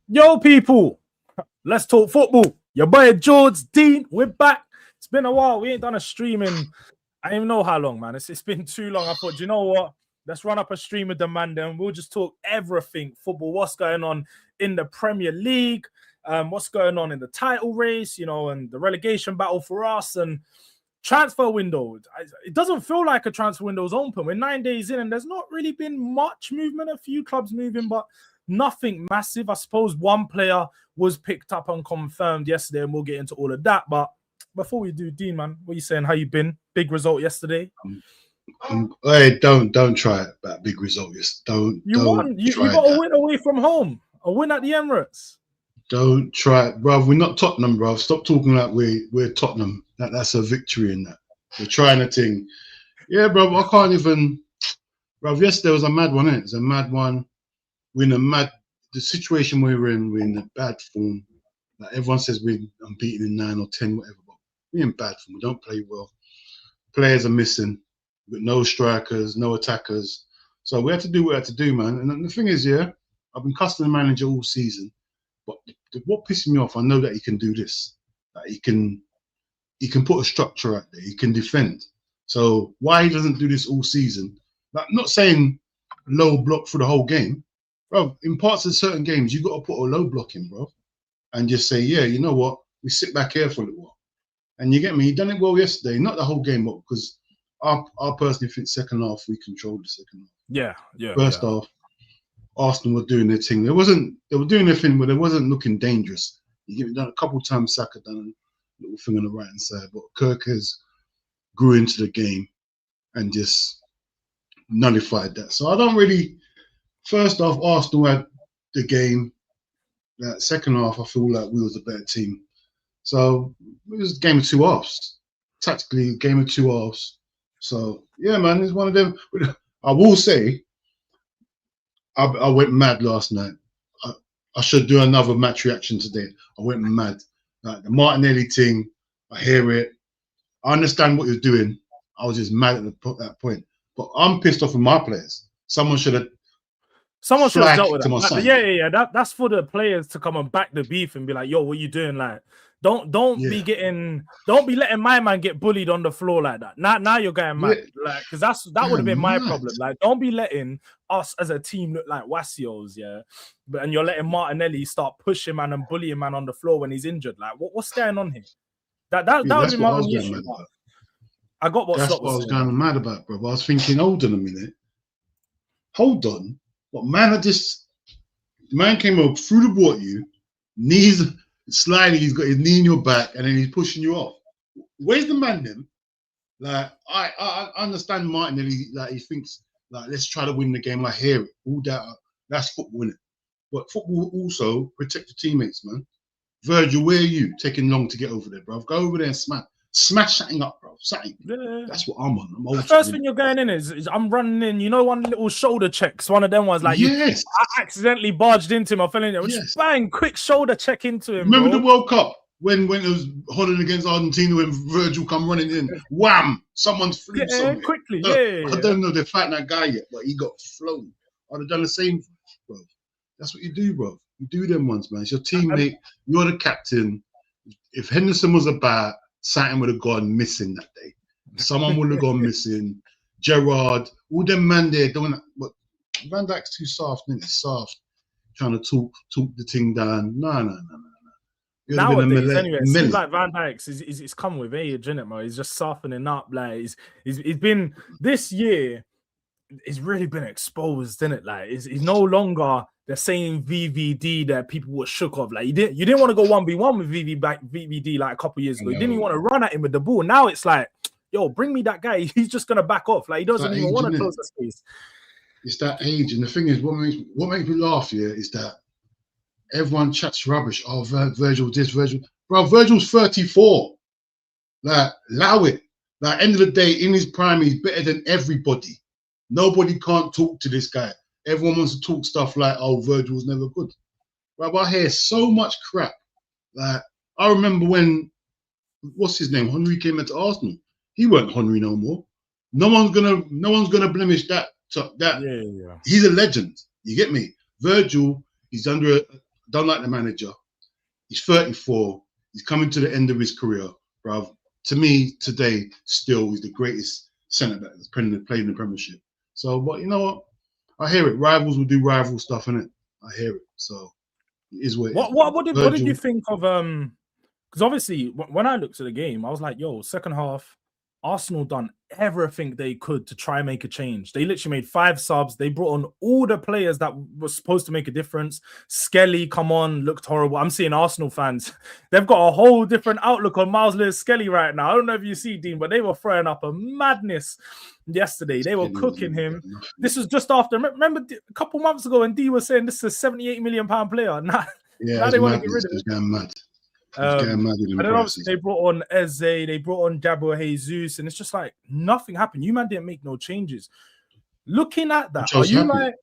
Yo, people, let's talk football. Your boy George Dean, we're back. It's been a while. We ain't done a stream in, I don't even know how long, man. It's been too long. I thought, you know what? Let's run up a stream with the man, then we'll just talk everything football. What's going on in the Premier League? What's going on in the title race? You know, and the relegation battle for us and transfer window. It doesn't feel like a transfer window is open. We're 9 days in, and there's not really been much movement. A few clubs moving, but nothing massive. I suppose one player was picked up and confirmed yesterday, and we'll get into all of that. But before we do, Dean, man, what are you saying? How you been? Big result yesterday. Hey, don't try it. That big result. You won. You got a win away from home. A win at the Emirates. Don't try it, bro. We're not Tottenham, bro. Stop talking like we're Tottenham. That's a victory in that. We're trying a thing. Yeah, bro. I can't even. Bro, yesterday was a mad one, innit? It was a mad one. We're in the situation we're in a bad form. Like everyone says we're unbeaten in 9 or 10, whatever, but we're in bad form. We don't play well. Players are missing, but no strikers, no attackers. So we had to do what we had to do, man. And the thing is, yeah, I've been cussing the manager all season, but what pisses me off, I know that he can do this. That he can put a structure out there. He can defend. So why he doesn't do this all season? Like, I'm not saying low block for the whole game. Bro, in parts of certain games, you got to put a low block in, bro, and just say, yeah, you know what? We sit back here for a little while. And you get me? He done it well yesterday, not the whole game, but because I personally think second half, we controlled the second half. Yeah. First half, Arsenal were doing their thing. They were doing their thing, but they wasn't looking dangerous. You get me? Done a couple of times, Saka done a little thing on the right-hand side, but Kirk has grew into the game and just nullified that. So I don't really... First off, Arsenal had the game. That second half, I feel like we was a better team. So it was a game of two halves. Tactically, a game of two halves. So yeah, man, it's one of them. I will say, I went mad last night. I should do another match reaction today. I went mad. Like the Martinelli thing, I hear it. I understand what you're doing. I was just mad at that point. But I'm pissed off with my players. Someone should have dealt with that. Yeah. That's for the players to come and back the beef and be like, "Yo, what you doing?" Like, don't be letting my man get bullied on the floor like that. Now you're going mad, like, because that would have been my problem. Like, don't be letting us as a team look like wassios, yeah. And you're letting Martinelli start pushing man and bullying man on the floor when he's injured. Like, what's going on here? That would be my only issue. I got what That's what I was going mad about, bro. I was thinking, hold on a minute, hold on. But man, the man came up through the ball at you, knees sliding, he's got his knee in your back, and then he's pushing you off. Where's the man then? Like, I understand Martinelli, like he thinks, like, let's try to win the game. I hear it. All that, that's football, innit? But football also protect your teammates, man. Virgil, where are you? Taking long to get over there, bro. Go over there and smash something up, bro. Something. Yeah. That's what I'm on. The first thing you're going in is I'm running in. You know, one little shoulder checks. One of them ones like, yes. I accidentally barged into him. I fell in there. Just bang, quick shoulder check into him. Remember the World Cup when it was Holland against Argentina when Virgil come running in, wham! Someone's flipped something. Quickly. I don't know they're fighting that guy yet, but he got flown. I'd have done the same, bro. That's what you do, bro. You do them ones, man. It's your teammate. You're the captain. If Henderson was about, Saturn would have gone missing that day. Someone would have gone missing. Gerrard, all them man there doing that. But Van Dijk's too soft, isn't it? Soft, trying to talk the thing down. No. Nowadays, anyway, it seems like Van Dijk's is come with age, isn't it, man? He's just softening up. Like he's been this year. He's really been exposed, isn't it? Like he's no longer the same VVD that people were shook of. Like you didn't want to go 1v1 with VVD like a couple of years ago. You didn't even want to run at him with the ball. Now it's like, yo, bring me that guy. He's just gonna back off. Like he doesn't even want to close the space. It's that age, and the thing is, what makes me laugh here is that everyone chats rubbish. Oh, Virgil this, Virgil. Bro, Virgil's 34. Like, allow it. Like, end of the day, in his prime, he's better than everybody. Nobody can't talk to this guy. Everyone wants to talk stuff like, oh, Virgil's never good. Bro, I hear so much crap. Like, I remember when, what's his name? Henry came into Arsenal. He weren't Henry no more. No one's gonna blemish that. Yeah. He's a legend. You get me? Virgil, he's under Don't like the manager. He's 34. He's coming to the end of his career, bruv. To me, today, still, he's the greatest centre-back that's played in the Premiership. So, but you know what? I hear it. Rivals will do rival stuff, innit? I hear it. So, it is what it is. What did you think of because obviously when I looked at the game, I was like, yo, second half, Arsenal done everything they could to try and make a change. They literally made 5 subs. They brought on all the players that were supposed to make a difference. Skelly, come on, looked horrible. I'm seeing Arsenal fans. They've got a whole different outlook on Miles Lewis Skelly right now. I don't know if you see, Dean, but they were throwing up a madness yesterday. They were cooking him. This was just after. Remember a couple months ago when D was saying this is a £78 million player. Now they want to get rid of it. Going mad. And then obviously they brought on Eze, they brought on Gabriel Jesus, and it's just like nothing happened. You man didn't make no changes. Looking at that, are you like?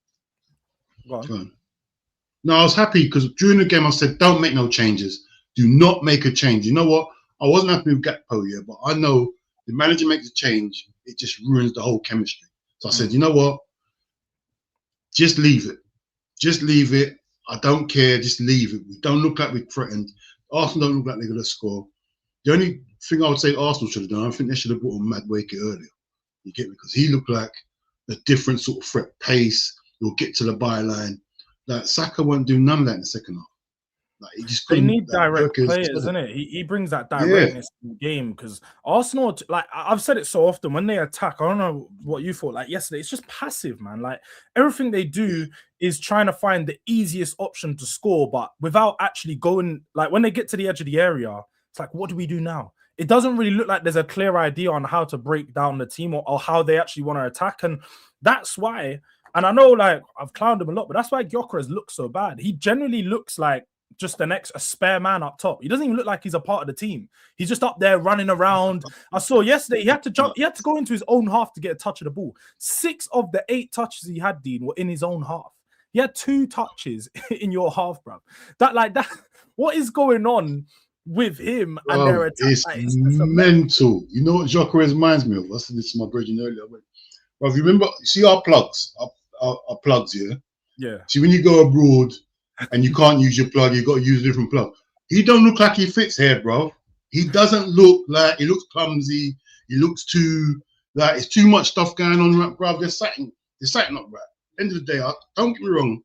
Go on. No, I was happy because during the game I said, "Don't make no changes. Do not make a change." You know what? I wasn't happy with Gakpo, yeah, but I know the manager makes a change, it just ruins the whole chemistry. So I said, you know what? Just leave it. Just leave it. I don't care. Just leave it. We don't look like we're threatened. Arsenal don't look like they're going to score. The only thing I would say Arsenal should have done, I think they should have brought on Madueke earlier. You get me? Because he looked like a different sort of threat. Pace, he'll get to the byline. Like Saka won't do none of that in the second half. Like he just couldn't. They need direct players, isn't it? He brings that directness in the game because Arsenal, like I've said it so often, when they attack, I don't know what you thought. Like yesterday, it's just passive, man. Like everything they do is trying to find the easiest option to score, but without actually going. Like when they get to the edge of the area, it's like, what do we do now? It doesn't really look like there's a clear idea on how to break down the team or how they actually want to attack, and that's why. And I know, like I've clowned him a lot, but that's why Gyökeres looks so bad. He generally looks like just a spare man up top. He doesn't even look like he's a part of the team. He's just up there running around. I saw yesterday he had to jump. He had to go into his own half to get a touch of the ball. 6 of the 8 touches he had, Dean, were in his own half. He had 2 touches in your half, bro. That. What is going on with him and their attack? It's mental. You know what Gyökeres reminds me of? I said this to my brother earlier. Well, if you remember, see our plugs, our plugs here. Yeah. See when you go abroad and you can't use your plug, you got to use a different plug. He don't look like he fits here, bro. He doesn't look like, he looks clumsy. He looks too, like it's too much stuff going on, bro. There's something not right. End of the day, don't get me wrong.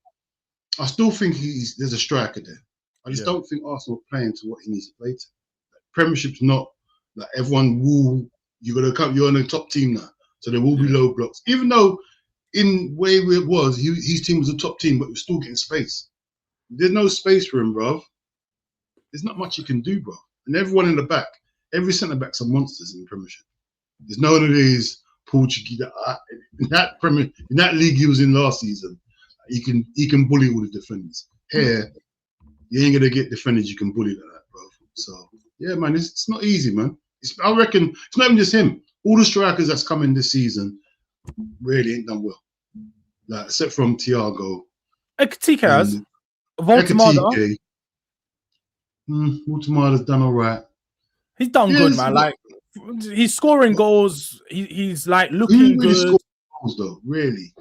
I still think there's a striker there. I just don't think Arsenal are playing to what he needs to play to. Premiership's not like everyone will. You're on the top team now, so there will be low blocks. Even though in way where it was, his team was a top team, but it was still getting space. There's no space for him, bro. There's not much you can do, bro. And everyone in the back, every centre backs are monsters in the Premiership. There's none of these Portuguese in that league he was in last season. He can bully all the defenders. Here, you ain't gonna get defenders you can bully like that, bro. So yeah, man, it's not easy, man. I reckon it's not even just him. All the strikers that's coming this season really ain't done well. Like except from Thiago. Ekitike has. Voltemada. Voltemada's done all right. He's done good, man. Like he's scoring goals. He's like looking good. Scored goals though, really?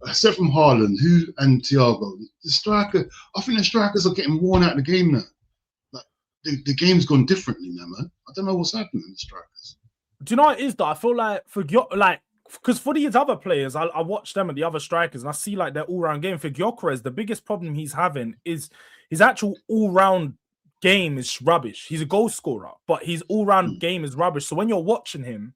Except from Haaland, and Thiago, the striker. I think the strikers are getting worn out of the game now. Like the game's gone differently now, man. I don't know what's happening to the strikers. Do you know what it is though? I feel like because for these other players, I watch them and the other strikers, and I see like their all-round game. For Gyökeres, the biggest problem he's having is his actual all-round game is rubbish. He's a goal scorer, but his all-round game is rubbish. So when you're watching him,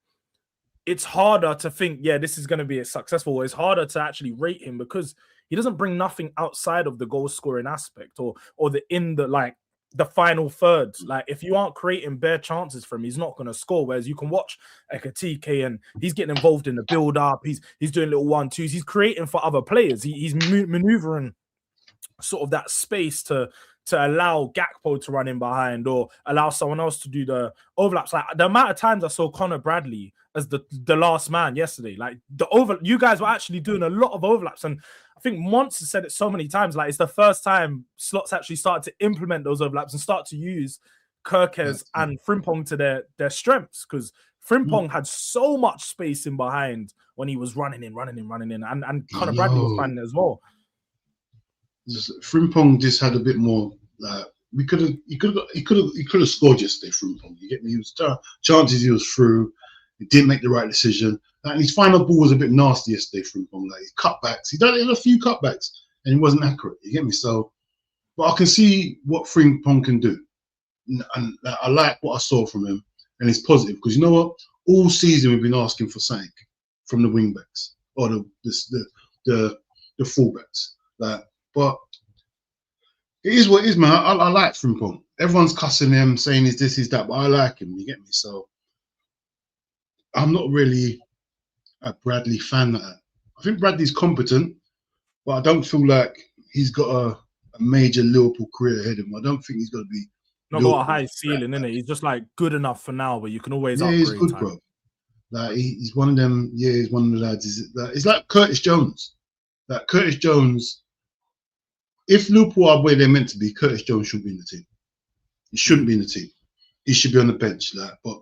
it's harder to think, yeah, this is going to be a successful. It's harder to actually rate him because he doesn't bring nothing outside of the goal scoring aspect or the final third. Like if you aren't creating bare chances for him, he's not going to score. Whereas you can watch Ekitike and he's getting involved in the build up. He's doing little 1-2s. He's creating for other players. He's maneuvering sort of that space to allow Gakpo to run in behind or allow someone else to do the overlaps. Like the amount of times I saw Conor Bradley as the last man yesterday, like you guys were actually doing a lot of overlaps. And I think Monster said it so many times, like it's the first time Slots actually started to implement those overlaps and start to use Kirkes and Frimpong to their strengths, because Frimpong had so much space in behind when he was running in, and Conor Bradley was finding it as well. Frimpong just had a bit more. He could have scored yesterday. Frimpong, you get me? He was chances he was through. He didn't make the right decision. And his final ball was a bit nasty yesterday. Frimpong, like his cutbacks. He done a few cutbacks and he wasn't accurate. You get me? So, but I can see what Frimpong can do, and I like what I saw from him, and it's positive because you know what? All season we've been asking for something from the wing backs or the fullbacks. But it is what it is, man. I like Frimpong. Everyone's cussing him, saying he's this, he's that, but I like him. You get me? So I'm not really a Bradley fan. I think Bradley's competent, but I don't feel like he's got a major Liverpool career ahead of him. I don't think he's going to be. Not got a high ceiling, innit? He's just like good enough for now, but you can always upgrade. He's good, bro. Like he's one of them. Yeah, he's one of the lads. It's like Curtis Jones. Like Curtis Jones. If Liverpool are where they're meant to be, Curtis Jones should be in the team. He shouldn't be in the team. He should be on the bench. But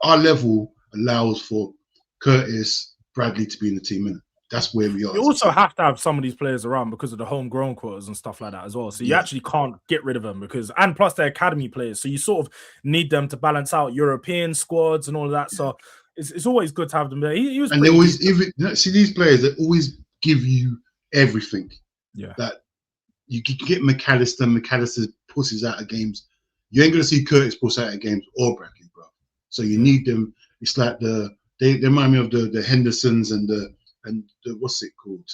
our level allows for Curtis, Bradley to be in the team, innit? That's where we are. You also have to have some of these players around because of the homegrown quotas and stuff like that as well. So you actually can't get rid of them and plus they're academy players. So you sort of need them to balance out European squads and all of that. So it's always good to have them there. He was, and they always see these players that always give you everything. Yeah, that you can get McAllister pushes out of games. You ain't gonna see Curtis push out of games or Bradley, bro. So you need them. It's like they remind me of the Hendersons and the what's it called?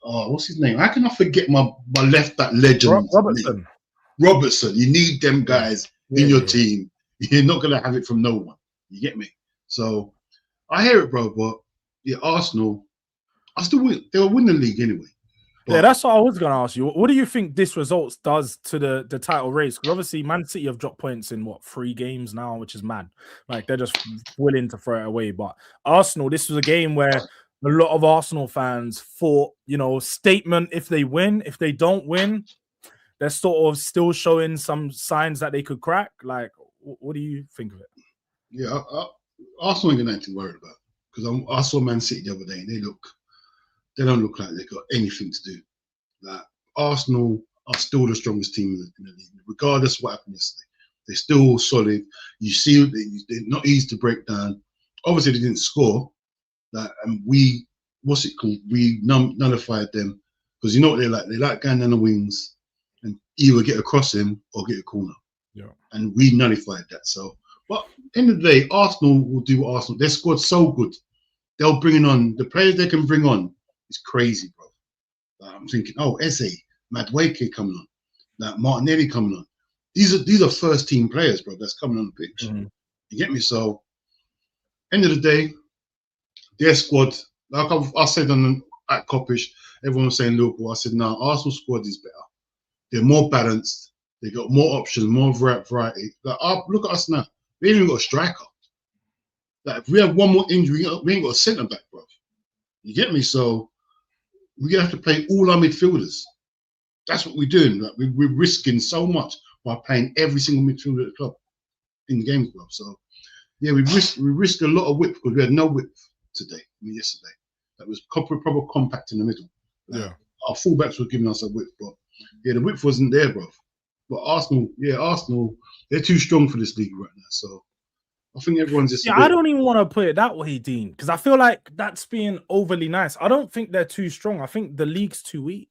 Oh, what's his name? How can I forget my left back legend? Robertson. Robertson. You need them guys in your team. You're not gonna have it from no one. You get me? So I hear it, bro. But yeah, Arsenal, they'll win the league anyway. Yeah, that's what I was going to ask you. What do you think this result does to the title race? Because obviously Man City have dropped points in 3 games now, which is mad. Like they're just willing to throw it away. But Arsenal, this was a game where a lot of Arsenal fans thought, statement if they win. If they don't win, they're sort of still showing some signs that they could crack. Like, what do you think of it? Yeah, Arsenal ain't got nothing to worry about because I saw Man City the other day and they don't look like they've got anything to do. Like Arsenal are still the strongest team in the league, regardless of what happened yesterday. They're still solid. You see, they're not easy to break down. Obviously, they didn't score. And we nullified them because you know what they like. They like going down the wings and either get a crossing or get a corner. Yeah. And we nullified that. So, but end of the day, Arsenal will do what Arsenal. Their squad's so good. They'll bring on the players they can bring on. It's crazy, bro. I'm thinking, Eze, Madueke coming on, Martinelli coming on. These are first team players, bro. That's coming on the pitch. Mm-hmm. You get me? So, end of the day, their squad, like I said at Coppish, everyone was saying Liverpool. I said, no, Arsenal squad is better. They're more balanced. They got more options, more variety. Look at us now. We ain't even got a striker. Like, if we have one more injury, we ain't got a centre back, bro. You get me? So we're gonna have to play all our midfielders. That's what we're doing. Like, we're risking so much by playing every single midfielder at the club in the game club. So yeah, we risk a lot of width because we had no width yesterday. That was proper compact in the middle. Our fullbacks were giving us a width, but yeah, the width wasn't there, bro. But Arsenal, they're too strong for this league right now. So I think everyone's just. Yeah, I don't even want to put it that way, Dean, because I feel like that's being overly nice. I don't think they're too strong. I think the league's too weak.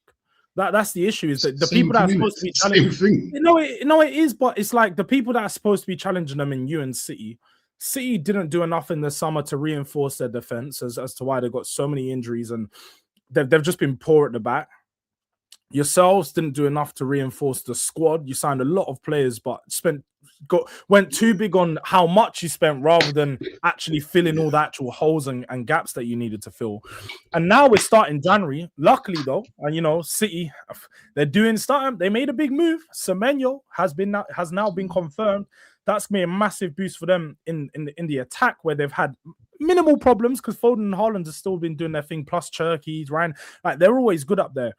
That's the issue. Is that the people that are supposed to be challenging. It is, but it's like the people that are supposed to be challenging them in City. City didn't do enough in the summer to reinforce their defense as to why they got so many injuries, and they've just been poor at the back. Yourselves didn't do enough to reinforce the squad. You signed a lot of players, but went too big on how much you spent rather than actually filling all the actual holes and gaps that you needed to fill. And now we're starting January. Luckily, though, and City, they made a big move. Semenyo has now been confirmed. That's going to be a massive boost for them in the attack, where they've had minimal problems because Foden and Haaland have still been doing their thing, plus Cherky, Ryan. Like, they're always good up there.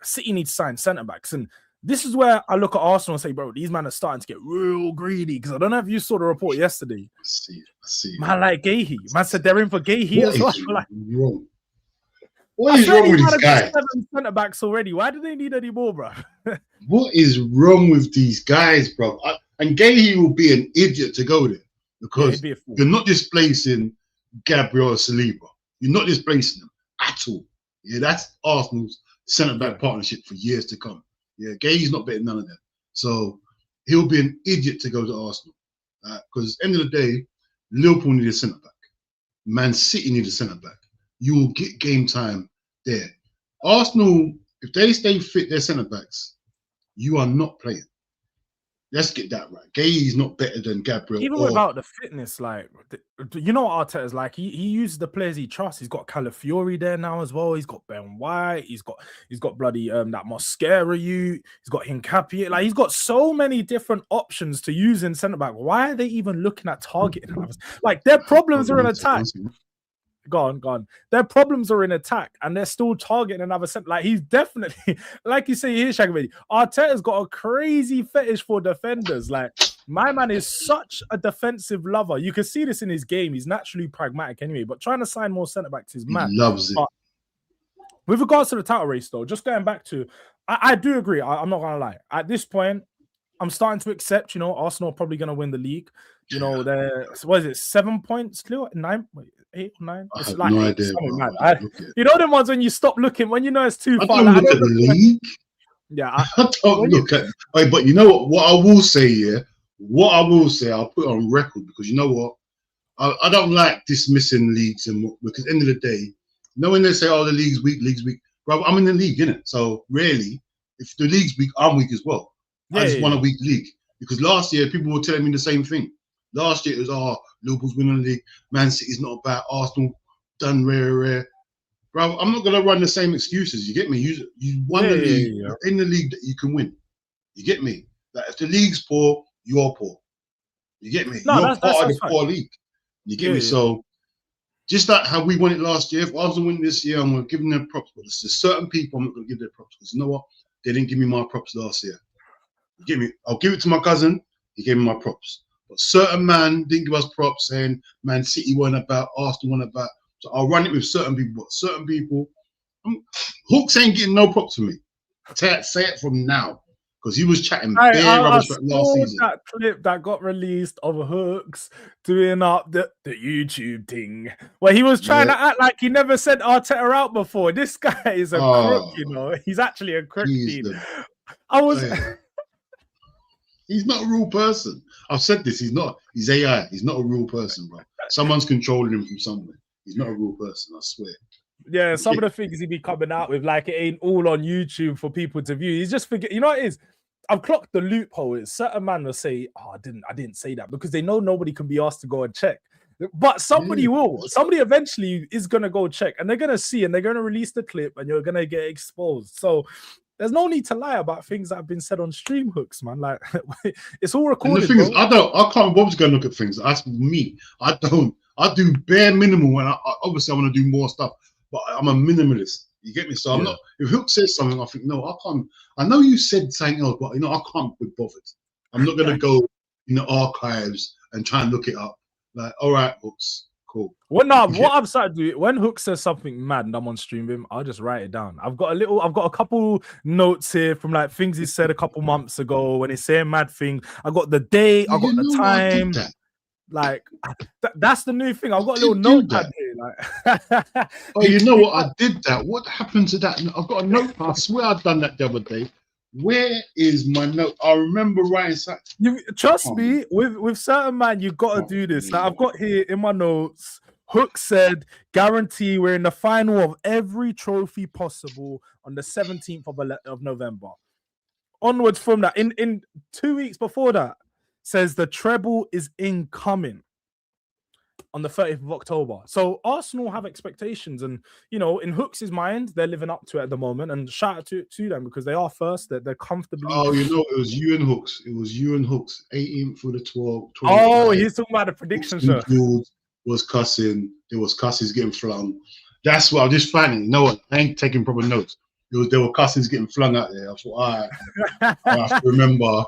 City needs to sign centre-backs. And this is where I look at Arsenal and say, bro, these men are starting to get real greedy. Because I don't know if you saw the report yesterday. I see. Man, like Gahey. Man said they're in for Gahey as well. What is wrong with these guys? 7 centre backs already. Why do they need any more, bro? What is wrong with these guys, bro? And Gahey will be an idiot to go there because you're not displacing Gabriel Saliba. You're not displacing them at all. Yeah, that's Arsenal's centre back partnership for years to come. Yeah, Gahey's not better than none of them. So he'll be an idiot to go to Arsenal because at the end of the day, Liverpool need a centre back. Man City need a centre back. You will get game time there. Arsenal, if they stay fit, their centre backs, you are not playing. Let's get that right. Gahey's not better than Gabriel. Even without the fitness, like, you know what Arteta's like? He uses the players he trusts. He's got Calafiori there now as well. He's got Ben White. He's got bloody that Mosquera. He's got Hincapié. Like, he's got so many different options to use in centre back. Why are they even looking at targeting others? Like, their problems are in attack. Go on. Their problems are in attack, and they're still targeting another centre. Like, he's definitely, like you say here, Shaggy, Arteta's got a crazy fetish for defenders. Like, my man is such a defensive lover. You can see this in his game. He's naturally pragmatic anyway, but trying to sign more centre backs is mad. He loves it. But with regards to the title race, though, just going back to, I do agree. I'm not gonna lie. At this point, I'm starting to accept. Arsenal are probably gonna win the league. They're, what is it, 7 points clear? 9? Wait, 8 or 9? I have no idea. You know them ones when you stop looking, when you know it's too far. I don't look at the league. Yeah, I don't look at. But you know what? What I will say here, I'll put it on record because you know what? I don't like dismissing leagues because at the end of the day, when they say, "Oh, the league's weak," bro, I'm in the league, innit? So really, if the league's weak, I'm weak as well. I just want a weak league because last year people were telling me the same thing. Last year it was, Liverpool's winning the league. Man City's not bad. Arsenal done rare. Bro, I'm not gonna run the same excuses. You get me? You won the league in the league that you can win. You get me? Like, if the league's poor, you're poor. You get me? No, you're part of the poor league. You get me? So just like how we won it last year, if Arsenal win this year, I'm gonna give them their props. But there's certain people I'm not gonna give their props because you know what? They didn't give me my props last year. You get me? I'll give it to my cousin. He gave me my props. But certain man didn't give us props saying Man City won about, Arsenal won about. So I'll run it with certain people. But certain people, Hooks ain't getting no props from me. Say it from now. Because he was chatting bare rubbish last season. That clip that got released of Hooks doing up the YouTube thing where he was trying to act like he never sent Arteta out before. This guy is a crook, He's actually a crook. He's not a real person. I've said this. He's AI. He's not a real person, bro. Someone's controlling him from somewhere. He's not a real person, I swear. Yeah, some of the things he be coming out with, like, it ain't all on YouTube for people to view. He's just forget. You know what it is? I've clocked the loophole. It's certain man will say, "Oh, I didn't say that," because they know nobody can be asked to go and check. But somebody will. Somebody eventually is gonna go check, and they're gonna see, and they're gonna release the clip, and you're gonna get exposed. So there's no need to lie about things that have been said on stream, Hooks, man. Like, it's all recorded. And the thing is, I can't bother to go and look at things. That's me. I don't. I do bare minimum when obviously I want to do more stuff, but I'm a minimalist. You get me? So I'm not. If Hook says something, I think no, I can't. I know you said something else, but I can't be bothered. I'm not gonna go in the archives and try and look it up. Like, all right, Hooks, cool. What I'm starting to do when Hook says something mad and I'm on stream with him, I'll just write it down. I've got a couple notes here from like things he said a couple months ago when he's saying mad things. I got the day, I got the time. Like, that's the new thing. I've got a little notepad here. Like, oh, you know what? I did that. What happened to that? I've got a notepad. I swear I've done that the other day. Where is my note? I remember writing something. Trust me, with certain man, you got to do this. Like, I've got here in my notes. Hook said, "Guarantee we're in the final of every trophy possible on the 17th of November." Onwards from that, in 2 weeks before that, says the treble is incoming on the 30th of October. So Arsenal have expectations, and in Hooks' mind, they're living up to it at the moment. And shout out to them because they are first. They're comfortably. Oh, it was you and Hooks. It was you and Hooks. 18th for the 12th. Oh, he's talking about the prediction show. Was cussing. There was cusses getting flung. That's what I was just finding. You know what? I ain't taking proper notes. There were cusses getting flung out there. I thought, all right, I have to remember.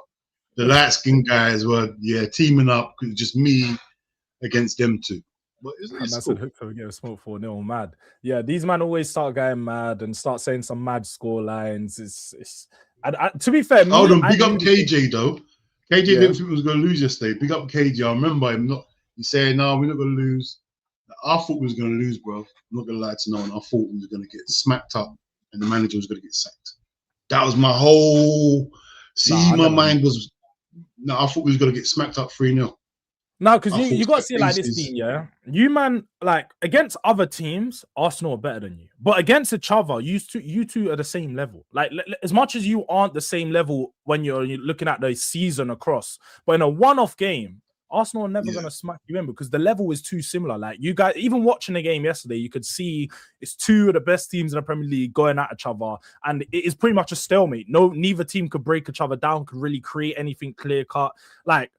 The light-skinned guys were, teaming up. Just me against them two. but it's Man cool. said Hooker would get a smoke 4-0, mad. Yeah, these men always start getting mad and start saying some mad score lines. To be fair, Hold on, big up knew KJ though. KJ Yeah. didn't think we was going to lose yesterday. Big up KJ. I remember him not. He said, "No, we're not going to lose." I thought we was going to lose, bro. I'm not going to lie to no one. I thought we was going to get smacked up and the manager was going to get sacked. That was my whole. My mind was. No, I thought we was going to get smacked up 3-0. No, because you got to see it like this, Dean, yeah? You, man, like, against other teams, Arsenal are better than you. But against each other, you two are the same level. Like, as much as you aren't the same level when you're looking at the season across, but in a one-off game, Arsenal are never going to smack you in because the level is too similar. Like, you guys, even watching the game yesterday, you could see it's two of the best teams in the Premier League going at each other. And it is pretty much a stalemate. Neither team could break each other down, could really create anything clear-cut. Like,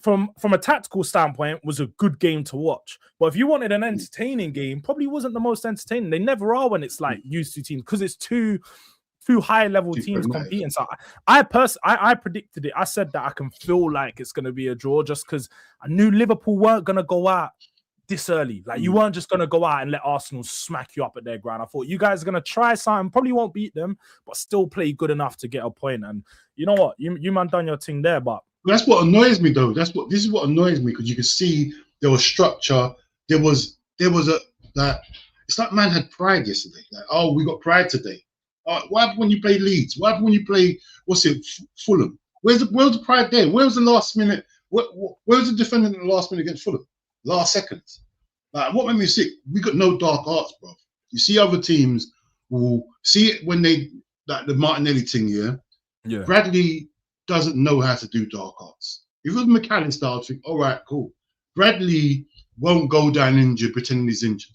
from a tactical standpoint, was a good game to watch. But if you wanted an entertaining game, probably wasn't the most entertaining. They never are when it's like used to teams because it's two high-level teams competing. So I predicted it. I said that I can feel like it's going to be a draw just because I knew Liverpool weren't going to go out this early. Like, you weren't just going to go out and let Arsenal smack you up at their ground. I thought you guys are going to try something, probably won't beat them, but still play good enough to get a point. And you know what? You man done your thing there, but that's what annoys me though. This is what annoys me because you could see there was structure. There was that it's like man had pride yesterday. Like, oh, we got pride today. What happened when you play Leeds? What happened when you play Fulham? Where's the pride there? Where was the last minute? Where was the defendant in the last minute against Fulham? Last seconds. Like, what made me sick? We got no dark arts, bro. You see other teams will see it when they like the Martinelli thing, yeah. Bradley doesn't know how to do dark arts. If it was McAllister, I'd think, all right, cool. Bradley won't go down injured, pretending he's injured.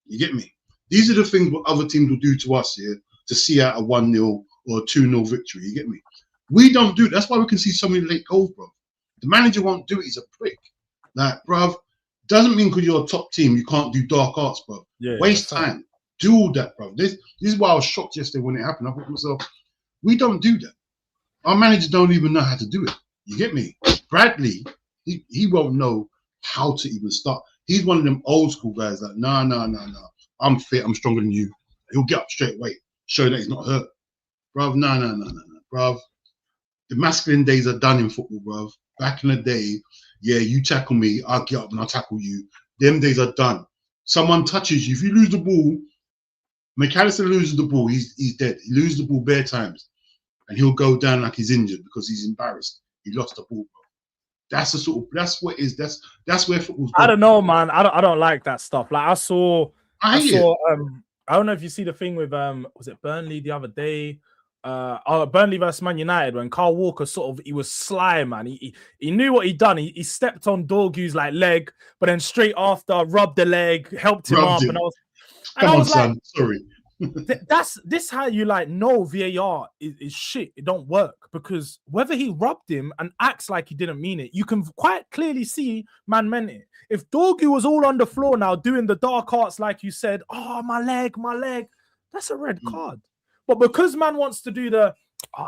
You get me? These are the things what other teams will do to us here to see out a 1-0 or a 2-0 victory. You get me? We don't do it. That's why we can see so many late goals, bro. The manager won't do it. He's a prick. Like, bro, doesn't mean because you're a top team you can't do dark arts, bro. Waste time. Do all that, bro. This is why I was shocked yesterday when it happened. I thought to myself, we don't do that. Our managers don't even know how to do it. You get me? Bradley, he won't know how to even start. He's one of them old school guys like, no. I'm fit. I'm stronger than you. He'll get up straight away, show that he's not hurt. Bruv, no. Bruv, the masculine days are done in football, bruv. Back in the day, yeah, you tackle me, I'll get up and I'll tackle you. Them days are done. Someone touches you. If you lose the ball, McAllister loses the ball, he's dead. He loses the ball bare times. And he'll go down like he's injured because he's embarrassed. He lost the ball, bro. That's where football's I don't know, man. I don't like that stuff. Like I saw I don't know if you see the thing with was it Burnley the other day? Burnley versus Man United when Carl Walker he was sly, man. He knew what he'd done. He stepped on Dorgu's like leg, but then straight after rubbed the leg, helped him up, and I was like, sorry. This how you like know VAR is shit. It don't work because whether he rubbed him and acts like he didn't mean it, you can quite clearly see man meant it. If Dorgu was all on the floor now doing the dark arts like you said, oh my leg, that's a red card. But because man wants to do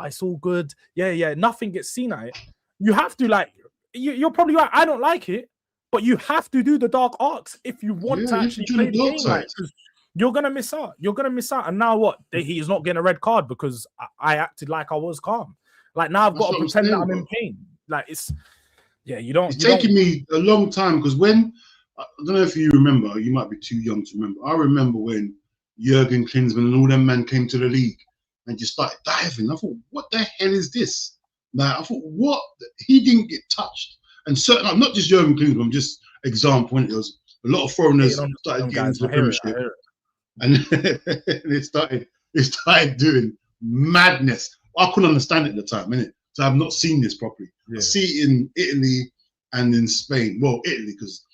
it's all good, yeah, nothing gets seen at it. You have to like you're probably right. I don't like it, but you have to do the dark arts if you want to actually play the game right. You're gonna miss out. And now what? He's not getting a red card because I acted like I was calm. Like now I've got to pretend that I'm in pain. Like it's taking me a long time because when I don't know if you remember, you might be too young to remember. I remember when Jurgen Klinsmann and all them men came to the league and just started diving. I thought, what the hell is this? Like I thought, what? He didn't get touched. And certainly, not just Jurgen Klinsmann. I'm just example. It was a lot of foreigners started getting into the Premiership. And they started doing madness. I couldn't understand it at the time, innit? So I've not seen this properly. I see it in Italy and in Spain. Well, Italy because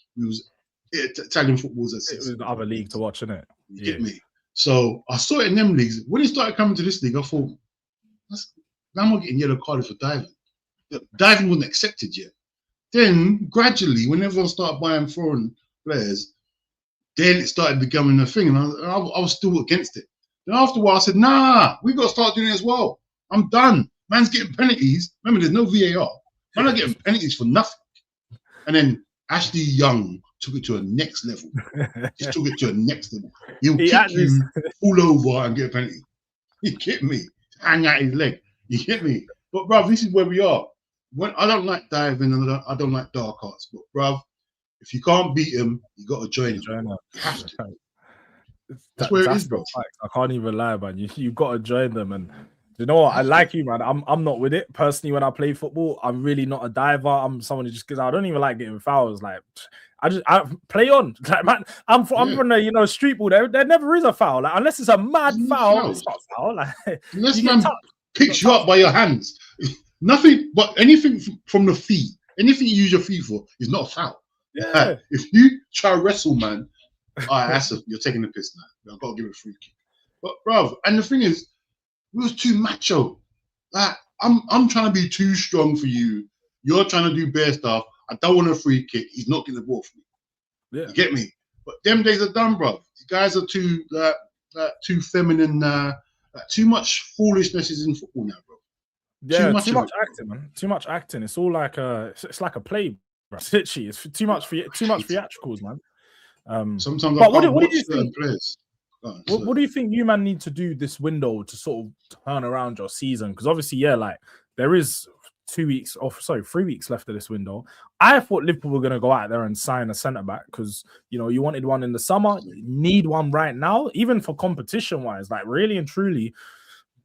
Italian football was it was the other league to watch, innit? You get me? So I saw it in them leagues. When it started coming to this league, I thought, now I'm getting yellow carded for diving. Diving wasn't accepted yet. Then gradually, when everyone started buying foreign players, then it started becoming a thing, and I was still against it. Then after a while, I said, nah, we got to start doing it as well. I'm done. Man's getting penalties. Remember, there's no VAR. Man are getting penalties for nothing. And then Ashley Young took it to a next level. He took it to a next level. He'll He kick actually- you, fall over, and get a penalty. You get me? Hang out his leg. You get me? But bruv, this is where we are. When I don't like diving and I don't like dark arts, but bruv, if you can't beat him, you got to join him. You have to. That's where it is, bro. I can't even lie, man. You got to join them, and you know what? I like you, man. I'm not with it personally. When I play football, I'm really not a diver. I'm someone who just because I don't even like getting fouls. Like I play on. Like man, I'm from the street ball. There never is a foul. Like unless it's a mad foul, it's not a foul. Like unless man picks you up by your hands, nothing. But anything from the feet, anything you use your feet for is not a foul. Yeah. If you try wrestle, man, you're taking the piss now. I've got to give it a free kick. But bruv, and the thing is, we was too macho. Like I'm trying to be too strong for you. You're trying to do bare stuff. I don't want a free kick. He's not getting the ball for me. Yeah. You get me? But them days are done, bruv. You guys are too feminine now. Too much foolishness is in football now, bro. Yeah, too much acting, man. Too much acting. It's all like it's like a play, bro. Literally, it's too much theatricals, man. Sometimes but I can't what watch do you certain think? players. What do you think you man need to do this window to sort of turn around your season? Because obviously, yeah, like there is 3 weeks left of this window. I thought Liverpool were going to go out there and sign a centre back because you wanted one in the summer. You need one right now, even for competition wise. Like really and truly,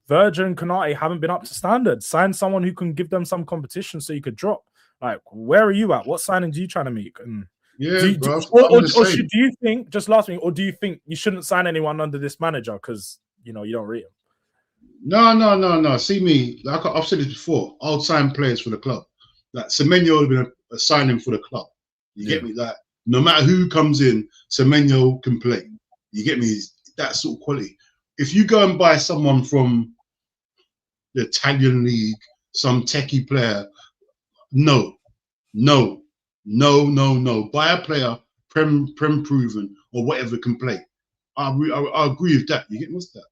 Virgil and Konate haven't been up to standard. Sign someone who can give them some competition so you could drop. Like, where are you at? What signings are you trying to make? And yeah, do you think, just last thing, or do you think you shouldn't sign anyone under this manager because you don't rate him? No. See me, like I've said this before. I'll sign players for the club. Like Semenyo would have been a signing for the club. You get me? Like no matter who comes in, Semenyo can play. You get me? That sort of quality. If you go and buy someone from the Italian league, some techie player, no. Buy a player prem proven or whatever can play. I agree with that. You get what's that?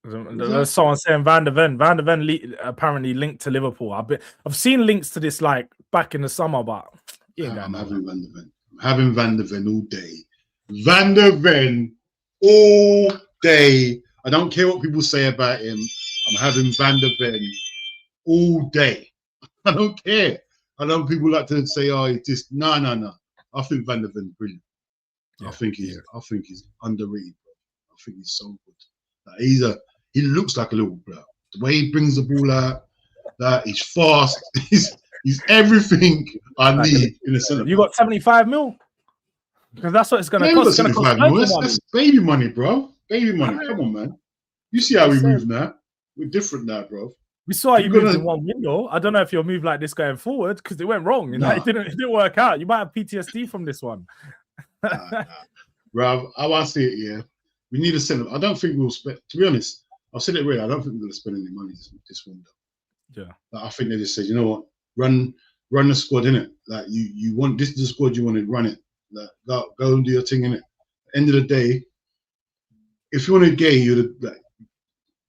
There's someone saying Van der Ven apparently linked to Liverpool. I've seen links to this like back in the summer, but I'm having Van der Ven. I'm having Van der Ven all day. Van der Ven all day. I don't care what people say about him. I'm having Van der Ven all day. I don't care. I know people like to say, "Oh, it's just no." I think Van der Ven brilliant. Yeah, I think he's underrated. I think he's so good. Like, he looks like a little player. The way he brings the ball out, that he's fast. He's everything I need in a centre. You got 75 mil? Because that's what it's going to cost. 75 mil. That's baby money, bro. Baby money. Come on, man. You see how we move now? We're different now, bro. We saw you moved in one window. I don't know if you'll move like this going forward because it went wrong. Nah. It didn't work out. You might have PTSD from this one. Nah. Bro, I want to see it, yeah. We need a centre. I don't think we'll spend, to be honest, I've said it really, I don't think we're going to spend any money this window. Yeah. Like, I think they just said, you know what, run the squad, innit? Like, you want, this is the squad you want to run it. Like, go and do your thing, innit? End of the day, if you wanted Gay,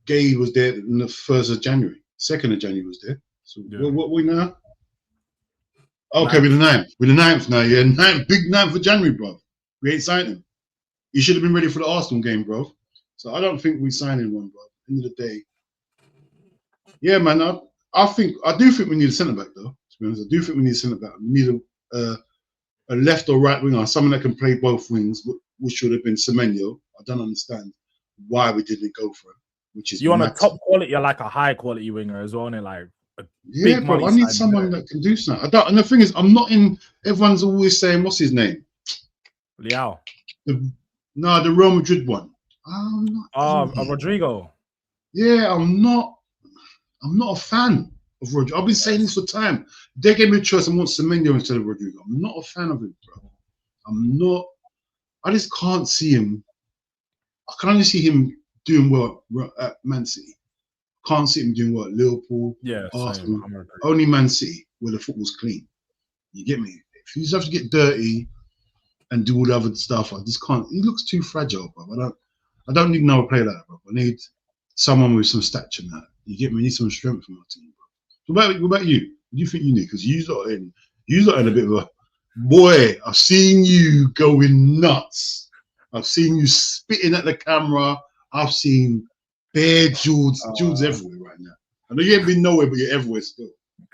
Gay was there on the 1st of January. 2nd of January was there. So what we now? Okay, we're the 9th. We're the 9th now, yeah. Big 9th of January, bro. We ain't signed him. He should have been ready for the Arsenal game, bro. So I don't think we signed anyone, bro. End of the day. Yeah, man. I do think we need a centre back, though. To be honest, I do think we need a centre back. We need a left or right winger, someone that can play both wings, which should have been Semenyo. I don't understand why we didn't go for him. Which is you want a top quality or like a high quality winger as well, and like yeah, bro. I need someone that can do something. And the thing is, I'm not in. Everyone's always saying, "What's his name?" Liao. The Real Madrid one. Rodrigo. Yeah, I'm not a fan of Rodrigo. I've been saying this for time. They gave me a choice. I want Semenyo instead of Rodrigo. I'm not a fan of him, bro. I'm not. I just can't see him. I can only see him doing well at Man City. Can't see him doing well at Liverpool, Arsenal. Only Man City where the football's clean. You get me? If you just have to get dirty and do all the other stuff, I just can't. He looks too fragile, bro. I don't need another player like that, bro. I need someone with some stature now. You get me? I need some strength from our team, bro. What about you? What do you think you need? Because you lot in a bit of a Boy, I've seen you going nuts. I've seen you spitting at the camera. I've seen bare Judes everywhere right now. I know you ain't been nowhere, but you're everywhere still.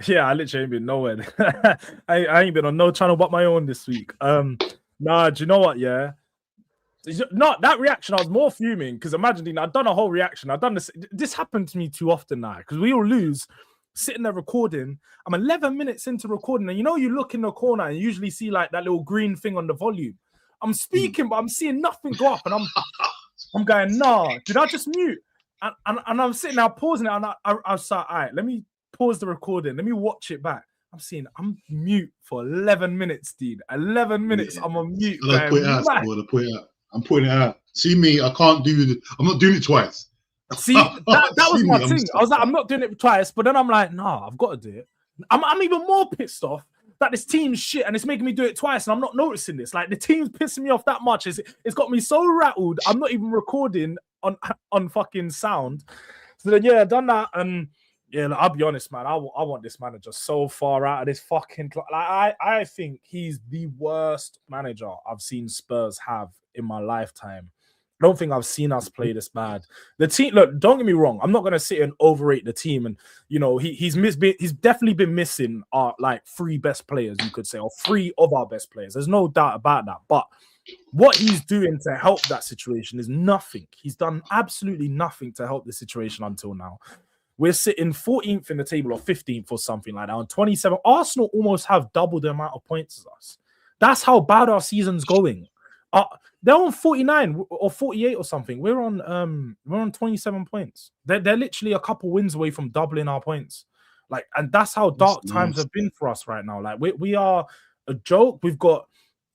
Yeah, I literally ain't been nowhere. I ain't been on no channel but my own this week. Nah, do you know what? Yeah, not that reaction. I was more fuming because imagine, Dean, I've done a whole reaction. I've done this. This happened to me too often now because we all lose. Sitting there recording, I'm 11 minutes into recording, and you know, you look in the corner and you usually see like that little green thing on the volume. I'm speaking, but I'm seeing nothing go up, and I'm going, nah, did I just mute? And I'm sitting there pausing it, and I was like, all right, let me pause the recording, let me watch it back. I'm mute for 11 minutes, dude. 11 minutes, I'm on mute. I put it out, I put it out. I'm putting it out. See me, I can't do it. I'm not doing it twice. See, that was my thing. I was like, I'm not doing it twice, but then I'm like, nah, I've got to do it. I'm even more pissed off that this team's shit and it's making me do it twice, and I'm not noticing this. Like, the team's pissing me off that much. It's got me so rattled. I'm not even recording on fucking sound. So then, yeah, I done that, and yeah, like, I'll be honest, man. I want this manager so far out of this fucking. Like, I think he's the worst manager I've seen Spurs have in my lifetime. I don't think I've seen us play this bad. The team, look, don't get me wrong. I'm not going to sit and overrate the team. And, you know, he's definitely been missing our, like, 3 best players, you could say, or 3 of our best players. There's no doubt about that. But what he's doing to help that situation is nothing. He's done absolutely nothing to help the situation until now. We're sitting 14th in the table or 15th or something like that on 27. Arsenal almost have double the amount of points as us. That's how bad our season's going. They're on 49 or 48 or something. We're on 27 points. They're literally a couple wins away from doubling our points. Like, and that's how dark times have been for us right now. Like, we are a joke. We've got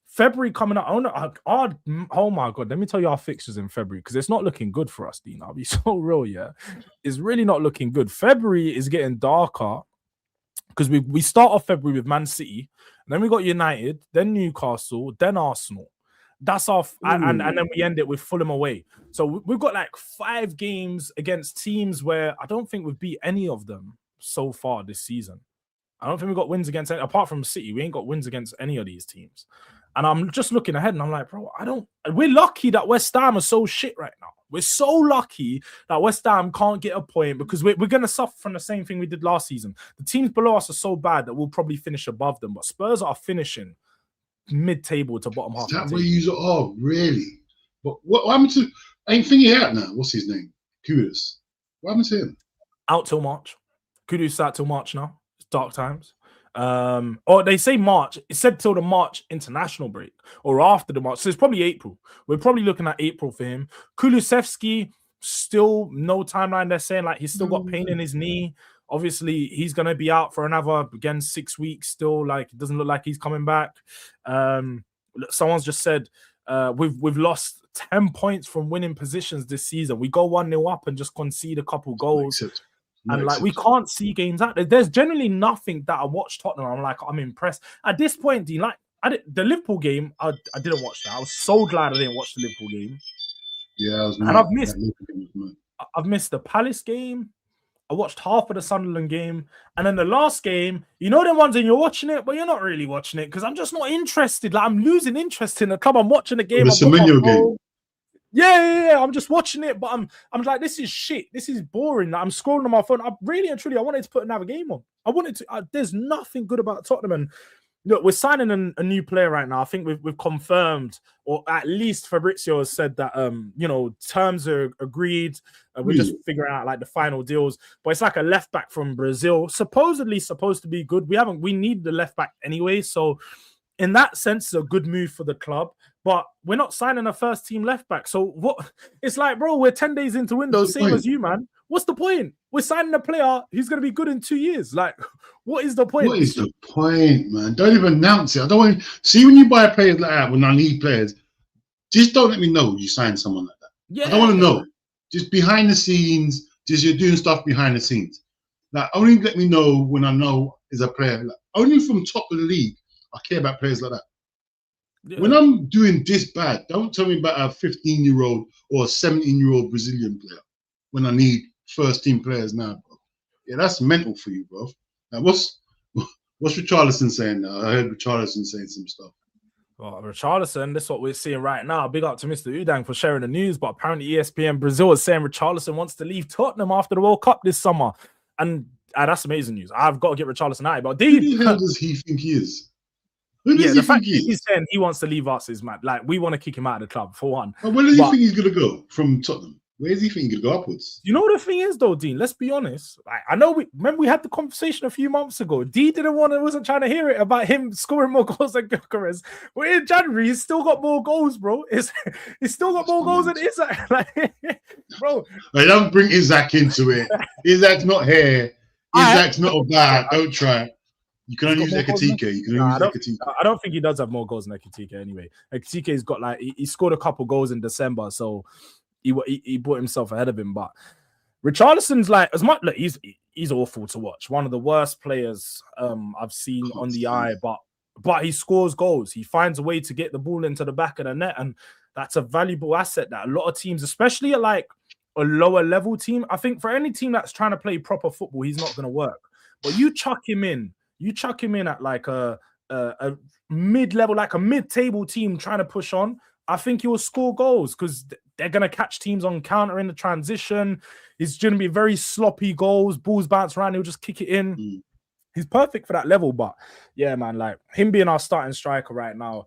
February coming up. Oh my god, let me tell you our fixtures in February, because it's not looking good for us, Dean. I'll be so real, yeah. It's really not looking good. February is getting darker because we start off February with Man City, then we got United, then Newcastle, then Arsenal. That's off, and then we end it with Fulham away. So we've got like 5 games against teams where I don't think we've beat any of them so far this season. I don't think we've got wins against any, apart from City. We ain't got wins against any of these teams. And I'm just looking ahead, and I'm like, bro, we're lucky that West Ham are so shit right now. We're so lucky that West Ham can't get a point, because we're going to suffer from the same thing we did last season. The teams below us are so bad that we'll probably finish above them, but Spurs are finishing mid-table to bottom half. Is that where you are? Really? But what happened to? I ain't thinking out now. What's his name? Kudus. What happened to him? Out till March. Kudus out till March now. It's dark times. Or they say March. It said till the March international break, or after the March. So it's probably April. We're probably looking at April for him. Kulusevski, still no timeline. They're saying like he's still got pain in his knee. Obviously, he's going to be out for another, again, 6 weeks still. Like, it doesn't look like he's coming back. Someone's just said we've lost 10 points from winning positions this season. We go 1-0 up and just concede a couple goals. And like, we can't see games out there. There's generally nothing that I watch Tottenham. I'm like, I'm impressed. At this point, Dean, like, the Liverpool game, I didn't watch that. I was so glad I didn't watch the Liverpool game. Yeah, I was and I've missed the Palace game. I watched half of the Sunderland game, and then the last game, you know, the ones and you're watching it, but you're not really watching it because I'm just not interested. Like, I'm losing interest in the club. I'm watching the game. The Semenyo game. Yeah. I'm just watching it, but I'm like, this is shit. This is boring. Like, I'm scrolling on my phone. I really and truly, I wanted to put another game on. I wanted to. There's nothing good about Tottenham. And look, we're signing a new player right now. I think we've confirmed, or at least Fabrizio has said that you know, terms are agreed. We're just figuring out like the final deals. But it's like a left back from Brazil, supposedly supposed to be good. We need the left back anyway. So in that sense, it's a good move for the club. But we're not signing a first team left back. So what? It's like, bro, we're 10 days into windows, same as you, man. What's the point? We're signing a player who's going to be good in 2 years. Like, what is the point? What is the point, man? Don't even announce it. I don't want to see when you buy players like that. When I need players, just don't let me know you signed someone like that. Yeah, I don't want to know. Just behind the scenes, just you're doing stuff behind the scenes. Like, only let me know when I know is a player. Like, only from top of the league, I care about players like that. Yeah. When I'm doing this bad, don't tell me about a 15-year-old or a 17-year-old Brazilian player when I need first team players now, bro. Yeah, that's mental for you, bro. Now, What's Richarlison saying now? I heard Richarlison saying some stuff. Well, Richarlison, this is what we're seeing right now. Big up to Mr. Udang for sharing the news, but apparently ESPN Brazil is saying Richarlison wants to leave Tottenham after the World Cup this summer. And that's amazing news. I've got to get Richarlison out. But Who the hell does he think he is? Who does he think he is? He's saying he wants to leave us is mad. Like, we want to kick him out of the club, for one. But where does he think he's going to go from Tottenham? Where does he think he's going to go upwards? You know what the thing is, though, Dean? Let's be honest. Like, I know remember we had the conversation a few months ago. D wasn't trying to hear it about him scoring more goals than Gyökeres. Well, in January, he's still got more goals, bro. He's still got more goals than Isaac. Like, bro. I don't bring Isaac into it. Isaac's not here. Isaac's not a bad. Don't try it. You can only use Ekitike. I don't think he does have more goals than Ekitike anyway. Ekitike's got like he scored a couple goals in December, so he put himself ahead of him. But Richarlison's like as much. Look, he's awful to watch. One of the worst players I've seen on the eye. But he scores goals. He finds a way to get the ball into the back of the net, and that's a valuable asset that a lot of teams, especially at like a lower level team, I think for any team that's trying to play proper football, he's not going to work. But you chuck him in at like a mid-level, like a mid-table team trying to push on, I think he will score goals because they're going to catch teams on counter in the transition. It's going to be very sloppy goals. Balls bounce around. He'll just kick it in. He's perfect for that level. But yeah, man, like him being our starting striker right now,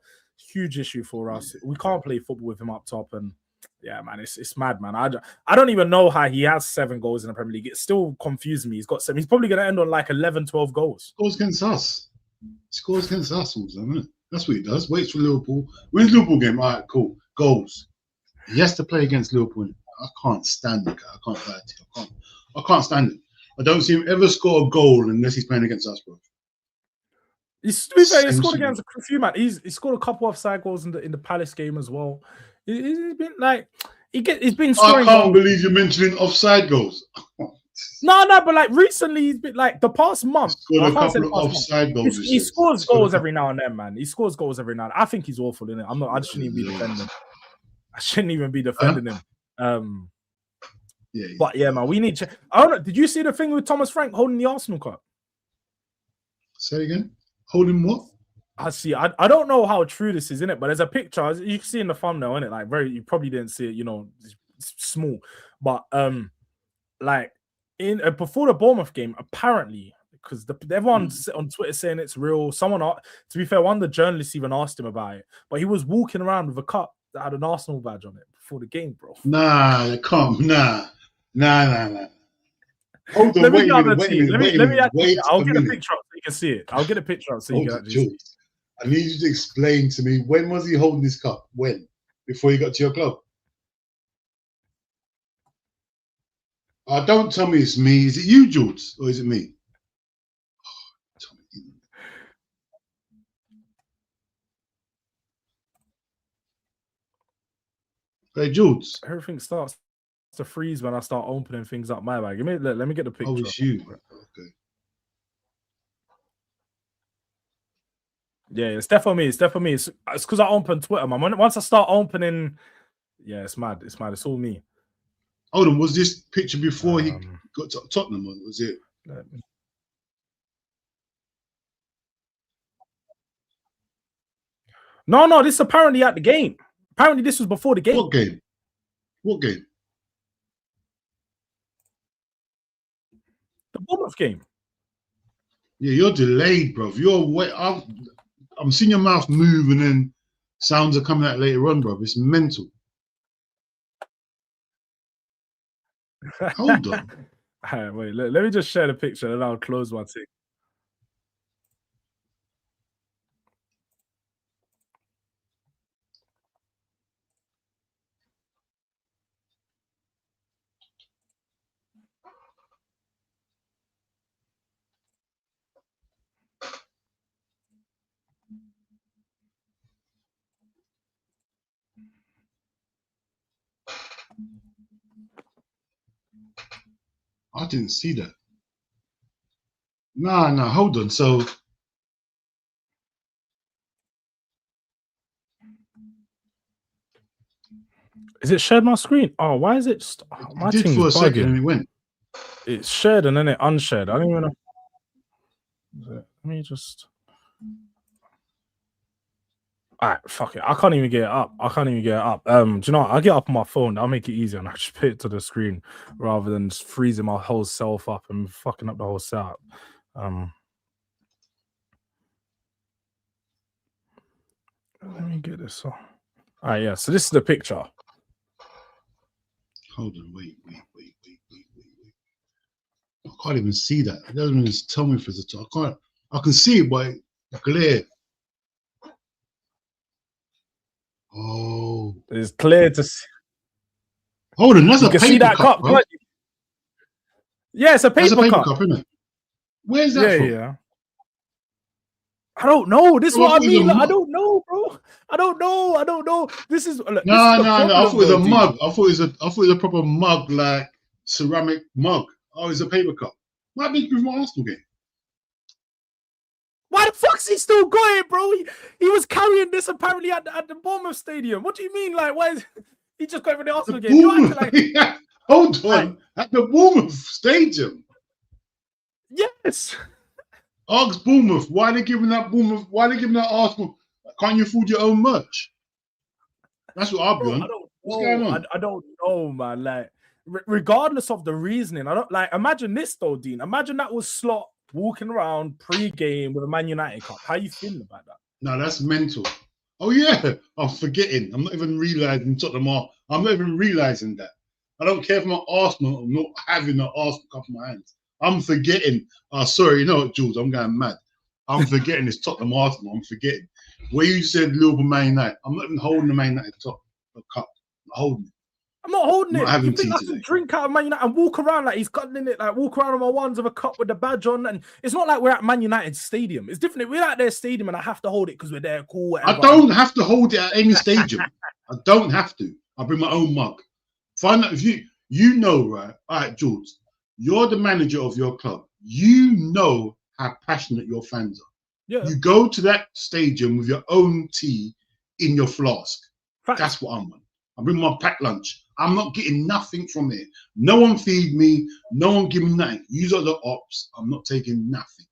huge issue for us. We can't play football with him up top. And yeah, man, it's mad, man. I don't even know how he has 7 goals in the Premier League. It still confuses me. He's got 7. He's probably going to end on like 11, 12 goals. Scores against us. Scores against us all the time, isn't it? That's what he does. Waits for Liverpool. Wins Liverpool game. All right, cool. Goals. He has to play against Liverpool. I can't stand the guy. I can't lie to you. I can't stand it. I don't see him ever score a goal unless he's playing against us, bro. He scored against a few, man. He scored a couple of offside goals in the Palace game as well. He's been like he's been scoring. I can't believe you're mentioning offside goals. No, but like recently he's been like the past month. Scored a couple of offside goals. He scores goals every now and then, man. He scores goals every now and then. I think he's awful, innit? I shouldn't even be defending. I shouldn't even be defending him. But yeah, man, we need to. I don't know. Did you see the thing with Thomas Frank holding the Arsenal cup? Say again. Holding what? I see. I don't know how true this is, innit? But there's a picture you can see in the thumbnail, innit? Like you probably didn't see it, you know, it's small. But like before the Bournemouth game, apparently, because everyone's on Twitter saying it's real. To be fair, one of the journalists even asked him about it, but he was walking around with a cup that had an Arsenal badge on it before the game, bro. Nah. Hold on, let me I'll get a picture up so you can see it. I'll get a picture up so you can actually see it. I need you to explain to me, when was he holding this cup? When? Before you got to your club? Don't tell me it's me. Is it you, George, or is it me? Hey, George. Everything starts to freeze when I start opening things up my bag. Let me get the picture. Oh, it's you. Okay. Yeah, it's definitely me. It's because I open Twitter, man. Once I start opening, yeah, it's mad. It's all me. Hold on, was this picture before he got to Tottenham, or was it? No, this is apparently at the game. Apparently, this was before the game. What game? The Bournemouth game. Yeah, you're delayed, bro. I'm seeing your mouth move and then sounds are coming out later on, bro. It's mental. Hold on. All right, wait, let me just share the picture and I'll close my thing. I didn't see that. Nah, hold on. So is it shared my screen? Oh, why is it? My it did for a second and it went. It's shared and then it unshared. I don't even know. Let me just. All right, fuck it. I can't even get it up. Do you know what? I'll get up on my phone. I'll make it easier and I just put it to the screen rather than just freezing my whole self up and fucking up the whole setup. Let me get this on. All right, yeah. So this is the picture. Hold on, wait. I can't even see that. It doesn't even tell me if it's a top. I can see it, but it's clear. Oh, it's clear to see. Hold on, that's a paper see that cup, bro. Yeah, it's a paper cup. Isn't it? Where's that from? Yeah. I don't know. This is what I mean. Like, I don't know, bro. I don't know. This is look, no. I thought it was a mug. I thought it was a proper mug, like ceramic mug. Oh, it's a paper cup. Might be from my Arsenal game. Why the fuck's he still going, bro? He was carrying this apparently at the Bournemouth Stadium. What do you mean? Like, why is he just going for the Arsenal game? Like... Hold on, at the Bournemouth Stadium. Yes. Ask Bournemouth. Why are they giving that Bournemouth? Why are they giving that Arsenal? Can't you afford your own merch? That's what I'll be on. What's going on? I don't know, man. Like, regardless of the reasoning, I don't like. Imagine this though, Dean. Imagine that was Slot walking around pre-game with a Man United cup. How you feeling about that? No, that's mental. Oh yeah, I'm forgetting. I'm not even realizing Tottenham are. I'm not even realizing that. I don't care if I'm Arsenal. I'm not having an Arsenal cup in my hands. I'm forgetting. Sorry, you know what, Jules? I'm going mad. I'm forgetting it's Tottenham Arsenal. I'm forgetting. Where you said Liverpool Man United, I'm not even holding the Man United cup. I'm not holding it. I'm not holding it. You think I can drink out of Man United and walk around like he's cuddling it, like walk around on my ones with a cup with the badge on? And it's not like we're at Man United Stadium. It's different. We're at their stadium and I have to hold it because we're there. Cool. Whatever. I don't have to hold it at any stadium. I don't have to. I bring my own mug. Find out if you know, right? All right, George. You're the manager of your club. You know how passionate your fans are. Yeah. You go to that stadium with your own tea in your flask. Fact. That's what I'm on. I bring my packed lunch. I'm not getting nothing from it. No one feed me. No one give me nothing. Use other ops. I'm not taking nothing.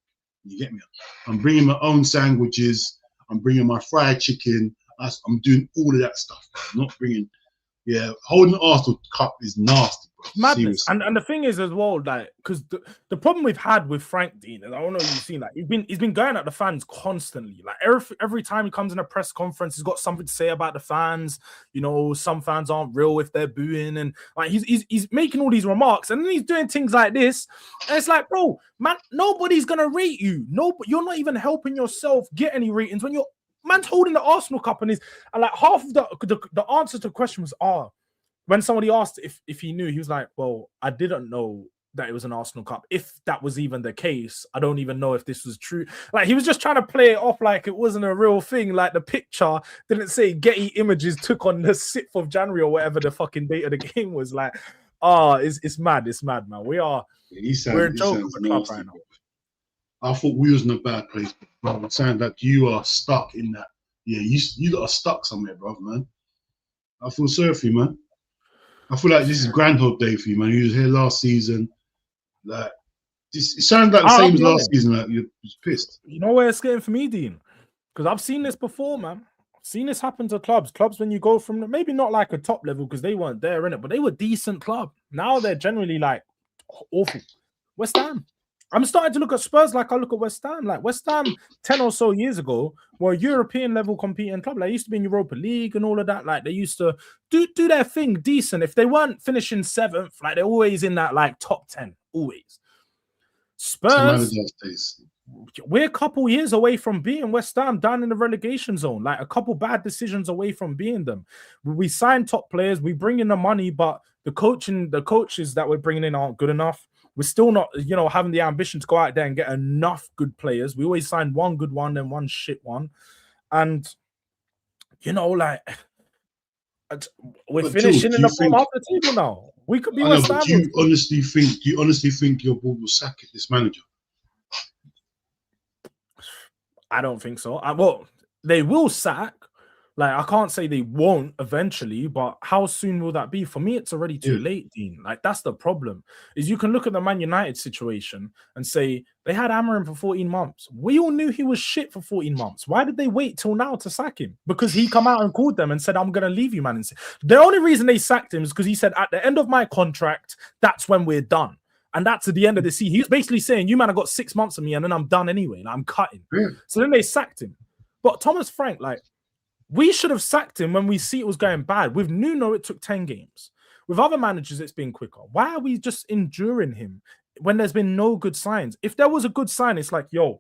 You get me? I'm bringing my own sandwiches. I'm bringing my fried chicken. I'm doing all of that stuff. I'm not bringing... Yeah, holding the Arsenal cup is nasty, bro. Madness. And the thing is as well, like, because the problem we've had with Frank Dean, and I don't know if you've seen that, he's been going at the fans constantly. Like every time he comes in a press conference, he's got something to say about the fans. You know, some fans aren't real if they're booing, and like he's making all these remarks, and then he's doing things like this. And it's like, bro, man, nobody's gonna rate you. No, you're not even helping yourself get any ratings when you're man's holding the Arsenal cup and like half of the answer to the question was when somebody asked if he knew, he was like, well, I didn't know that it was an Arsenal cup. If that was even the case, I don't even know if this was true. Like he was just trying to play it off like it wasn't a real thing. Like the picture didn't say Getty Images took on the 6th of January or whatever the fucking date of the game was. Like, it's mad, man. We're in joke of the club right now. I thought we was in a bad place, bro. I'm saying that you are stuck in that. Yeah, you lot are stuck somewhere, bro, man. I feel sorry for you, man. I feel like this is Groundhog Day for you, man. You was here last season. Like, it sounds like the same as last season. Like you're pissed. You know where it's getting for me, Dean? Because I've seen this before, man. I've seen this happen to clubs. Clubs when you go from maybe not like a top level because they weren't there in it, but they were decent club. Now they're generally like awful. West Ham. I'm starting to look at Spurs like I look at West Ham. Like West Ham 10 or so years ago were a European level competing club. Like, they used to be in Europa League and all of that. Like they used to do their thing decent. If they weren't finishing 7th, like they're always in that like top 10. Always. Spurs, we're a couple years away from being West Ham down in the relegation zone. Like a couple bad decisions away from being them. We sign top players, we bring in the money, but the coaches that we're bringing in aren't good enough. We're still not, having the ambition to go out there and get enough good players. We always sign one good one, then one shit one. And, like, we're finishing in the bottom half of the table now. We could be West Ham. Do you honestly think your board will sack this manager? I don't think so. Well, they will sack, Like, I can't say they won't eventually, but how soon will that be? For me, it's already too late, Dean. Like, that's the problem. Is you can look at the Man United situation and say they had Amorim for 14 months. We all knew he was shit for 14 months. Why did they wait till now to sack him? Because he come out and called them and said, I'm going to leave you, man. The only reason they sacked him is because he said, at the end of my contract, that's when we're done. And that's at the end of the season. He was basically saying, you man have got 6 months of me and then I'm done anyway. And I'm cutting. Yeah. So then they sacked him. But Thomas Frank, like, we should have sacked him when we see it was going bad. With Nuno, it took 10 games. With other managers, it's been quicker. Why are we just enduring him when there's been no good signs? If there was a good sign, it's like, yo,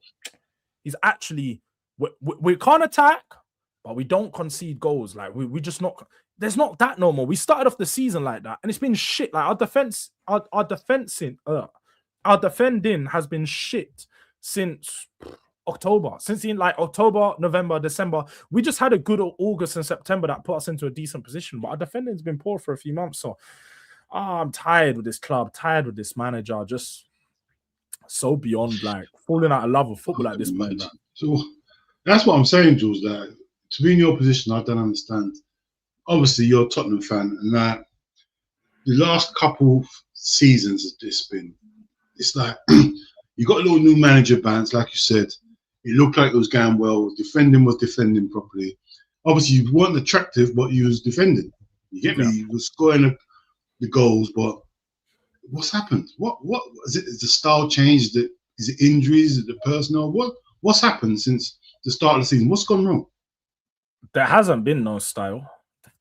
he's actually, we can't attack, but we don't concede goals. Like, we just not, there's not that no more. We started off the season like that, and it's been shit. Like, our defending has been shit since October, since in like October, November, December. We just had a good August and September that put us into a decent position, but our defending's been poor for a few months. So I'm tired with this club, tired with this manager, just so beyond like falling out of love with football at this point. So that's what I'm saying, Jules, that to be in your position, I don't understand. Obviously, you're a Tottenham fan, and that the last couple seasons it's like you got a little new manager bands, like you said. It looked like it was going well. Defending was defending properly. Obviously, you weren't attractive, but you was defending. You get me? You was scoring the goals, but what's happened? What is it? Is the style changed? Is it injuries? Is it the personnel? What's happened since the start of the season? What's gone wrong? There hasn't been no style.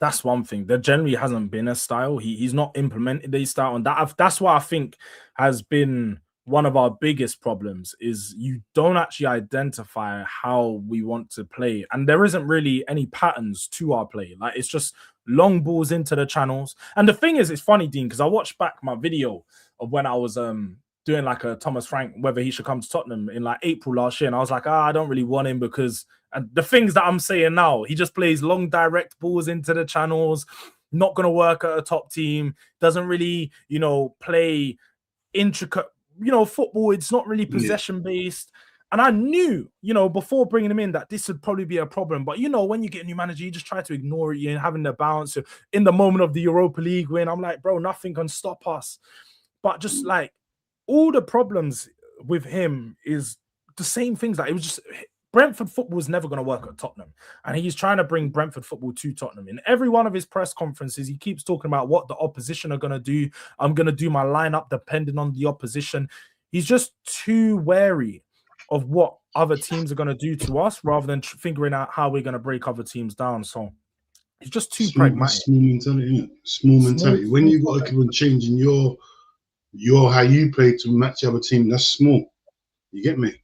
That's one thing. There generally hasn't been a style. He's not implemented a style, and that's what I think has been one of our biggest problems. Is you don't actually identify how we want to play, and there isn't really any patterns to our play. Like, it's just long balls into the channels. And the thing is, it's funny, Dean, because I watched back my video of when I was doing like a Thomas Frank whether he should come to Tottenham in like April last year, and I was like, I don't really want him because, and the things that I'm saying now, he just plays long direct balls into the channels, not going to work at a top team, doesn't really, play intricate, football. It's not really possession based. And I knew, before bringing him in, that this would probably be a problem. But, when you get a new manager, you just try to ignore it. You're having the balance in the moment of the Europa League win. I'm like, bro, nothing can stop us. But just like all the problems with him is the same things. Like, it was just Brentford football was never going to work at Tottenham. And he's trying to bring Brentford football to Tottenham. In every one of his press conferences, he keeps talking about what the opposition are going to do. I'm going to do my lineup depending on the opposition. He's just too wary of what other teams are going to do to us rather than figuring out how we're going to break other teams down. So he's just too pragmatic. Small mentality, isn't it? Small mentality. When you got to keep on changing your how you play to match the other team, that's small. You get me?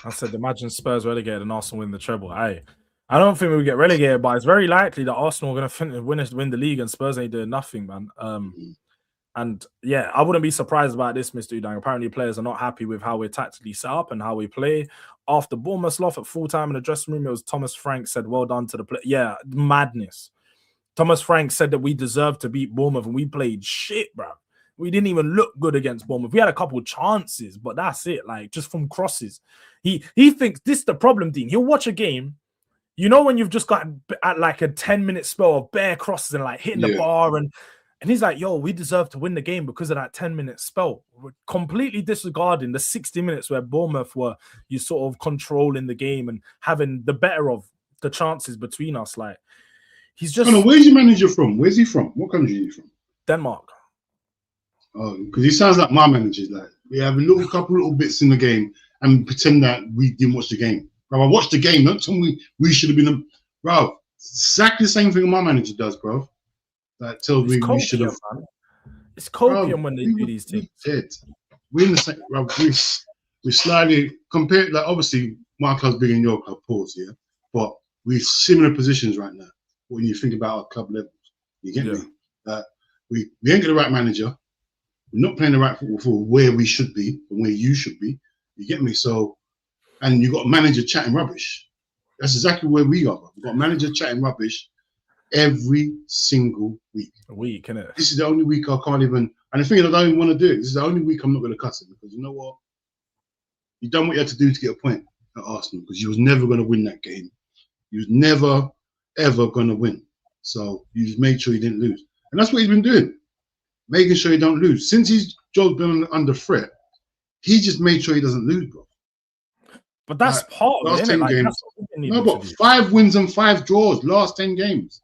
I said, imagine Spurs relegated and Arsenal win the treble. I don't think we'll get relegated, but it's very likely that Arsenal are going to win the league and Spurs ain't doing nothing, man. And yeah, I wouldn't be surprised about this, Mr. Udang. Apparently, players are not happy with how we're tactically set up and how we play. After Bournemouth's loss at full time in the dressing room, it was Thomas Frank said, well done to the play. Yeah, madness. Thomas Frank said that we deserved to beat Bournemouth and we played shit, bro. We didn't even look good against Bournemouth. We had a couple of chances, but that's it. Like, just from crosses. He thinks this is the problem, Dean. He'll watch a game. When you've just got at like a 10-minute spell of bare crosses and like hitting the bar and he's like, yo, we deserve to win the game because of that 10-minute spell. We're completely disregarding the 60 minutes where Bournemouth were you sort of controlling the game and having the better of the chances between us. Like, he's just... where's your manager from? Where's he from? What country is he from? Denmark. Oh, because he sounds like my manager. Like, we have a couple little bits in the game and pretend that we didn't watch the game. Bro, I watched the game. Don't tell me we should have been... Bro, exactly the same thing my manager does, bro. That tells me we should have. It's copium when they do these things. We're in the same. Bro, we slightly compared. Like, obviously, my club's bigger than your club, pause here, but we're similar positions right now when you think about our club levels. You get me? We ain't got the right manager. We're not playing the right football for where we should be and where you should be. You get me? So, and you got a manager chatting rubbish. That's exactly where we are. We've got a manager chatting rubbish every single week. A week, innit? This is the only week I can't even, and the thing is, I don't even want to do it. This is the only week I'm not going to cuss it, because you know what? You've done what you had to do to get a point at Arsenal, because you was never going to win that game. He was never, ever going to win. So you just made sure he didn't lose. And that's what he's been doing, making sure he don't lose. Since his job's been under threat, he just made sure he doesn't lose, bro. But that's part of last it, 10 like, games. No, but 5 wins and 5 draws, last 10 games.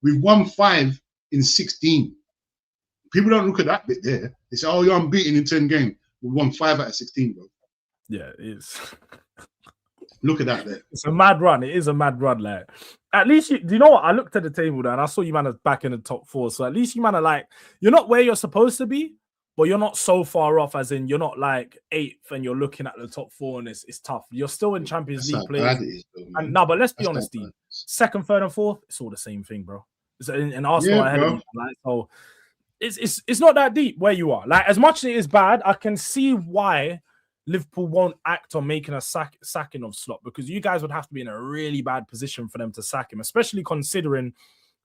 We've won 5 in 16. People don't look at that bit there. They say, oh, you're unbeaten in 10 games. We won 5 out of 16, bro. Yeah, it is. Look at that there. It's a mad run. It is a mad run, like. At least do you know what? I looked at the table there and I saw you man are back in the top 4. So at least you man are like, you're not where you're supposed to be, but you're not so far off, as in you're not like 8th and you're looking at the top 4 and it's tough. You're still in Champions League play. And no, but let's be honest, Dean. 2nd, 3rd, and 4th, it's all the same thing, bro. It's in Arsenal ahead of you, like, so it's not that deep where you are. Like, as much as it is bad, I can see why Liverpool won't act on making a sacking of Slot, because you guys would have to be in a really bad position for them to sack him, especially considering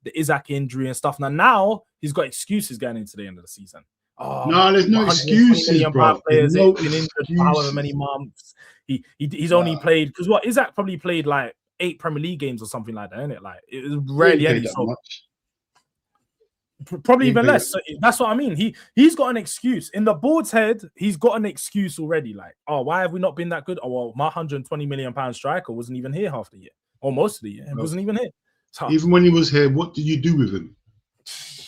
the Isaac injury and stuff. Now he's got excuses going into the end of the season. Oh, no, there's no excuses, bro. Players no been injured for however many months. He's only played, because what Isaac probably played like 8 Premier League games or something like that, isn't it? Like, it was rarely any. So probably even less. So that's what I mean. He's got an excuse in the board's head. He's got an excuse already. Like, oh, why have we not been that good? Oh, well, my £120 million striker wasn't even here half the year, or most of the year. It wasn't even here. So, even when he was here, what did you do with him?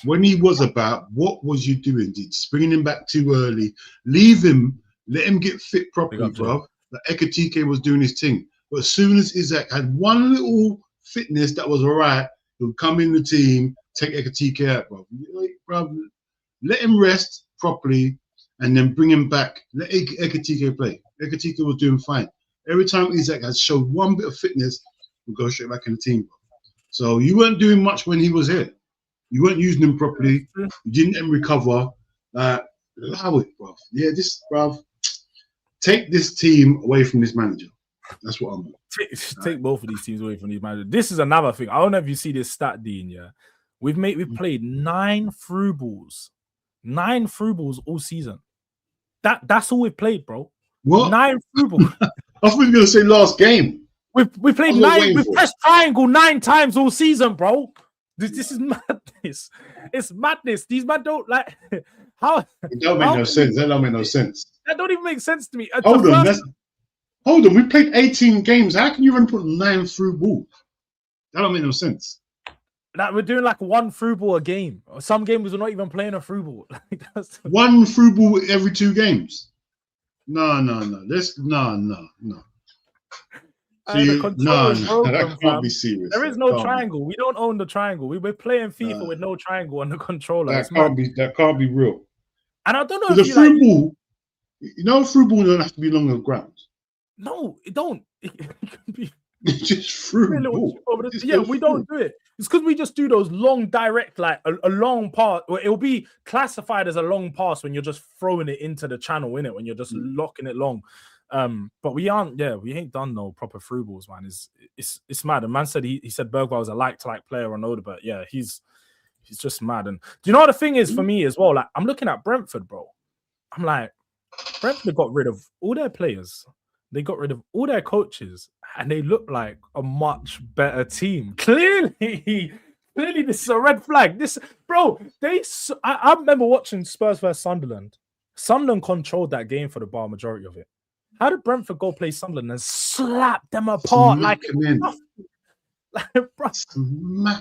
When he was about, what was you doing? Did bringing him back too early? Leave him, let him get fit properly, bro. Like Ekatike was doing his thing. But as soon as Isaac had one little fitness that was all right, he'll come in the team, take Ekatike out, bro. Let him rest properly and then bring him back. Let Ekatike play. Ekatike was doing fine. Every time Isaac has showed one bit of fitness, we'll go straight back in the team, bro. So you weren't doing much when he was here. You weren't using him properly. You didn't let him recover. Allow it, bro. Yeah, bro. Take this team away from this manager. That's what I'm. Take both of these teams away from these managers. This is another thing. I don't know if you see this stat, Dean. Yeah, we've played 9 through balls, 9 through balls all season. That's all we've played, bro. What? 9 through balls. I thought you were gonna say last game. We played 9. We've pressed triangle 9 times all season, bro. This is madness. It's madness. These men don't like how. It don't make no sense. That don't make no sense. That don't even make sense to me. Hold on. We played 18 games. How can you even put 9 through balls? That don't make no sense. Like, we're doing like 1 through ball a game. Some games we're not even playing a through ball. 1 through ball every 2 games. No. So that can't be serious. There is no triangle. We don't own the triangle. We're playing FIFA with no triangle on the controller. That can't be real. And I don't know if the through ball, through ball don't have to be along the ground. No, it don't. It can be just through ball. Yeah, we don't do it. It's because we just do those long direct, like a long pass. It'll be classified as a long pass when you're just throwing it into the channel, innit? When you're just locking it long. But we ain't done no proper through balls, man. It's mad. And man said he said Bergwijn was a like-to-like player on Oda, but yeah, he's just mad. And do you know what the thing is for me as well? Like, I'm looking at Brentford, bro. I'm like, Brentford got rid of all their players. They got rid of all their coaches, and they look like a much better team. Clearly, this is a red flag. I remember watching Spurs versus Sunderland. Sunderland controlled that game for the bar majority of it. How did Brentford go play Sunderland and slap them apart? Smack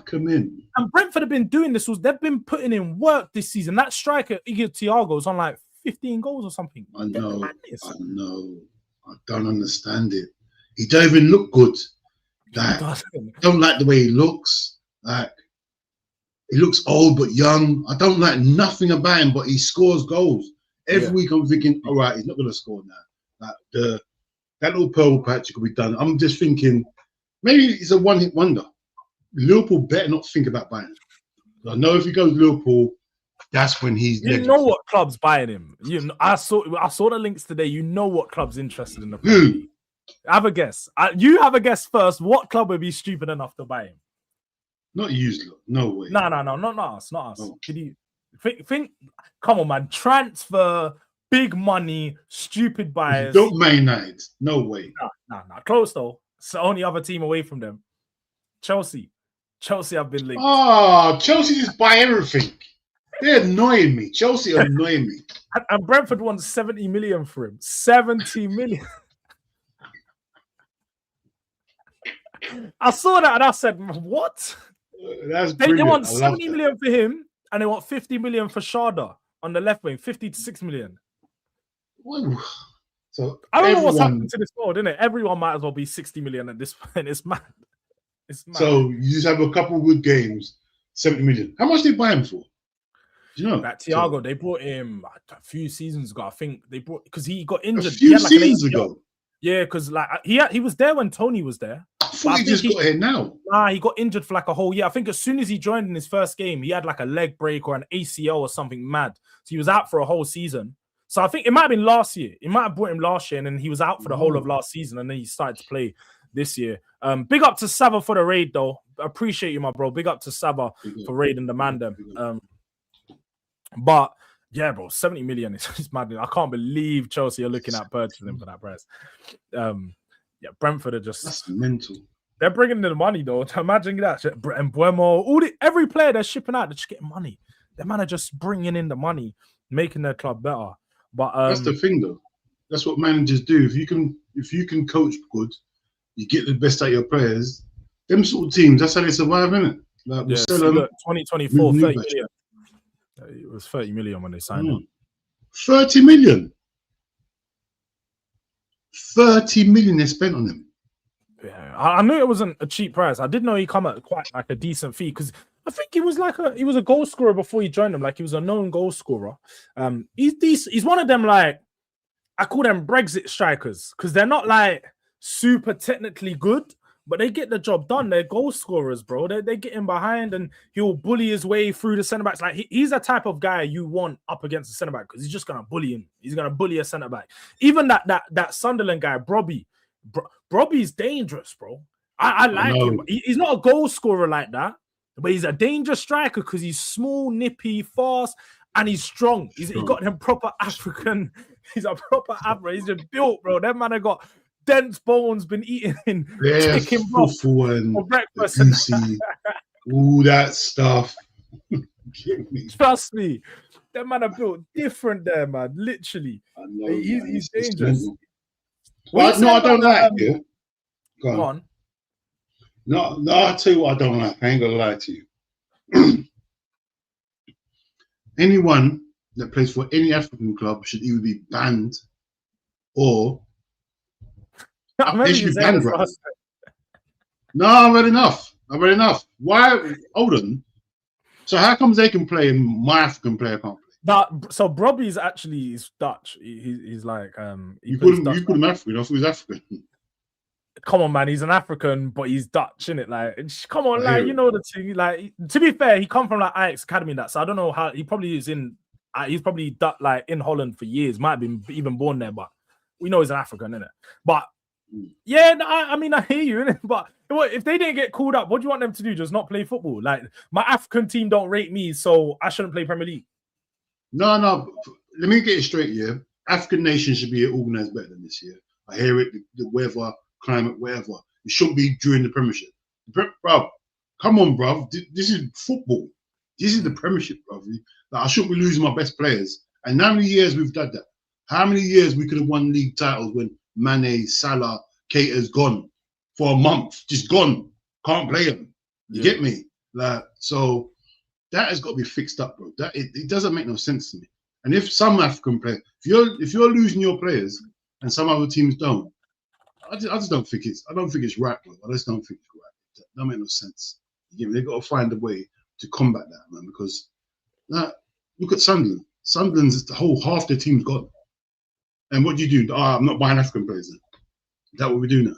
them in. And Brentford have been doing this. They've been putting in work this season. That striker, Igor Thiago, is on like 15 goals or something. I know. I don't understand it. He don't even look good. Like, don't like the way he looks. Like, he looks old but young. I don't like nothing about him, but he scores goals. Every week I'm thinking, all right, he's not going to score now. Like that little purple patch could be done. I'm just thinking, maybe it's a one-hit wonder. Liverpool better not think about buying him. I know if he goes Liverpool, that's when he's. You know what club's buying him? I saw the links today. You know what club's interested in the player. Have a guess. You have a guess first. What club would be stupid enough to buy him? Not you, no way. No, not us. Oh. Could you think? Come on, man. Transfer, big money, stupid buyers. Don't Man United. No way. No. Close though. It's the only other team away from them. Chelsea have been linked. Oh, Chelsea just buy everything. They're annoying me. Chelsea annoying me. And Brentford won 70 million for him. 70 million. I saw that and I said, what? That's They brilliant. want 70 million for him and they want 50 million for Sharda on the left wing. 50 to 6 million. Woo. So I don't know what's happening to this world, innit? Everyone might as well be 60 million at this point. It's mad. It's mad. So you just have a couple of good games, 70 million. How much did they buy him for? Do you know? That Thiago, they brought him a few seasons ago. I think they brought because he got injured. A few seasons ago. Yeah, because like he was there when Tony was there. I thought he just got here now. Nah, he got injured for like a whole year. I think as soon as he joined in his first game, he had like a leg break or an ACL or something mad. So he was out for a whole season. So I think it might have been last year. It might have brought him last year, and then he was out for the whole of last season, and then he started to play this year. Big up to Sava for the raid, though. Appreciate you, my bro. Big up to Sava for raiding the man them. But yeah, bro, 70 million is just mad. I can't believe Chelsea are looking at purchasing him for that price. Yeah, Brentford are just that's mental. They're bringing in the money though. Imagine that. And Buemo, every player they're shipping out, they're just getting money. The man are just bringing in the money, making their club better. But that's the thing, though. That's what managers do. If you can coach good, you get the best out of your players. Them sort of teams, that's how they survive, innit? Like yeah, so look, 2024, 30 million. It was 30 million when they signed him. 30 million. 30 million they spent on him. Yeah, I knew it wasn't a cheap price. I did know he come at quite like a decent fee because I think he was a goal scorer before he joined them. Like he was a known goal scorer. He's one of them, like I call them Brexit strikers because they're not like super technically good, but they get the job done. They're goal scorers, bro. They get in behind and he'll bully his way through the centre backs. Like he's the type of guy you want up against the centre back because he's just gonna bully him. He's gonna bully a centre back. Even that Sunderland guy, Brobby. Brobby's dangerous, bro. I like him. He's not a goal scorer like that, but he's a dangerous striker because he's small, nippy, fast, and he's strong. He got them proper African. He's a proper African. He's just built, bro. That man have got dense bones, been eating chicken broth for breakfast. All that stuff. Trust me, that man have built different there, man. Literally, he's dangerous. Well, no, I don't like you. Go on. No, I'll tell you what I don't like. I ain't gonna lie to you. Anyone that plays for any African club should either be banned or they should be banned. Right? No, I've had enough. Why? Hold on. So how comes they can play and my African player can't play? So Brobby's actually is Dutch. He's like you call him African. I thought he was African. Come on, man. He's an African, but he's Dutch, innit? Like, come on, like you know the thing. Like, to be fair, he come from like Ajax Academy and that. So I don't know how he probably is in. He's probably like in Holland for years. Might have been even born there, but we know he's an African, innit? But yeah, I mean, I hear you, innit? But if they didn't get called up, what do you want them to do? Just not play football? Like, my African team don't rate me, so I shouldn't play Premier League. No. Let me get it straight here. African nations should be organised better than this year. I hear it, the weather, climate, whatever. It shouldn't be during the Premiership. Bro, come on, bro. This is football. This is the Premiership, bro. Like, I shouldn't be losing my best players. And how many years we've done that? How many years we could have won league titles when Mane, Salah, Keita's gone for a month? Just gone. Can't play them. You get me? Like, so that has got to be fixed up, bro. That it doesn't make no sense to me. And if some African player, if you're losing your players and some other teams don't, I just don't think it's right, bro. I just don't think it's right. That don't make no sense. You get me? They got to find a way to combat that, man. Because look at Sunderland. Sunderland's half their team's gone. And what do you do? I'm not buying African players then. Is that what we do now?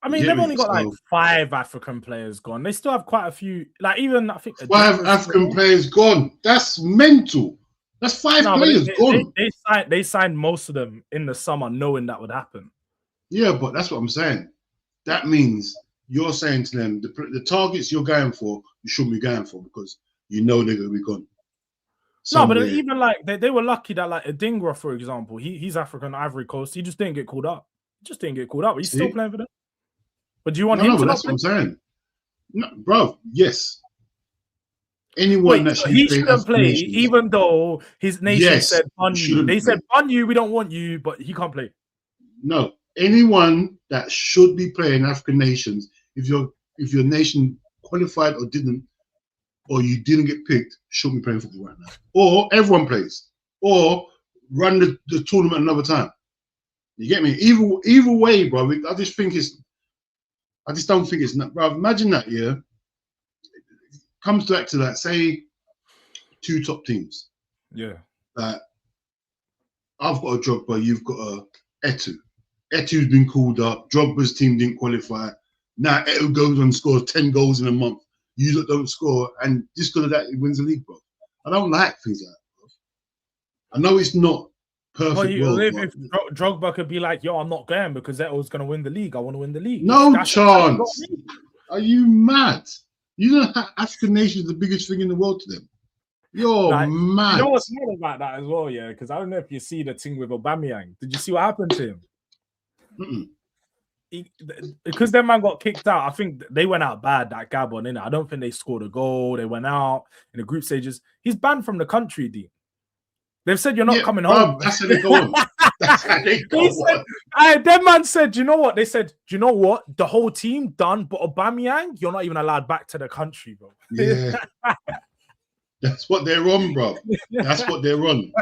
I mean, they've only got like 5 African players gone. They still have quite a few. Like even I think 5 African players gone. That's mental. That's 5 players gone. They signed most of them in the summer, knowing that would happen. Yeah, but that's what I'm saying. That means you're saying to them the targets you're going for, you shouldn't be going for because you know they're going to be gone. Somewhere. No, but even like they were lucky that like Adingra, for example, he's African, Ivory Coast. He just didn't get called up. He's still playing for them. But do you want him to? That's what I'm saying. No, bro, yes. Anyone Wait, that so should he be playing shouldn't African play, nations, even though his nation yes, said bun you. shouldn't They play. said bun you, we don't want you, but he can't play. No, anyone that should be playing African nations, if your nation qualified or didn't, or you didn't get picked, shouldn't be playing football right now. Or everyone plays, or run the tournament another time. You get me? Either way, bro. I just don't think it's not, bro. Imagine that, yeah. Comes back to that, say 2 top teams. Yeah. That I've got a Drogba, you've got a Etu. Etu's been called up. Drogba's team didn't qualify. Now Etu goes and scores 10 goals in a month. You don't score, and just because of that, he wins the league, bro. I don't like things like that, bro. I know it's not perfect. But if Drogba could be like, yo, I'm not going because Eto's going to win the league. I want to win the league. No chance. Are you mad? You know African nation is the biggest thing in the world to them. You're mad. You know what's mad about that as well, yeah? Because I don't know if you see the thing with Aubameyang. Did you see what happened to him? Because their man got kicked out. I think they went out bad, that Gabon, innit? I don't think they scored a goal. They went out in the group stages. He's banned from the country, D. They've said you're not coming home. That's how they go on. That's how they go on. That man said, you know what? They said, you know what? The whole team done, but Aubameyang, you're not even allowed back to the country, bro. Yeah. That's what they're on, bro. That's what they're on.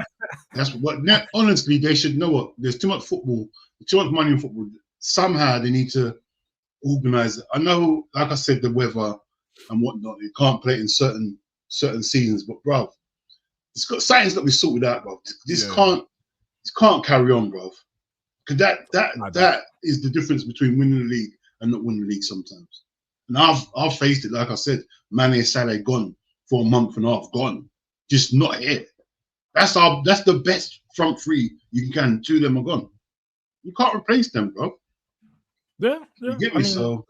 That's what. Honestly, they should know what. There's too much football, too much money in football. Somehow they need to organize it. I know, like I said, the weather and whatnot. You can't play it in certain seasons, but bro, something's got to be sorted out, bro. This can't carry on, bro. Because that is the difference between winning the league and not winning the league sometimes. And I've faced it. Like I said, Mane, Salah gone for a month and a half, gone, just not here. That's the best front three you can. 2 of them are gone. You can't replace them, bro. Yeah. You get me? So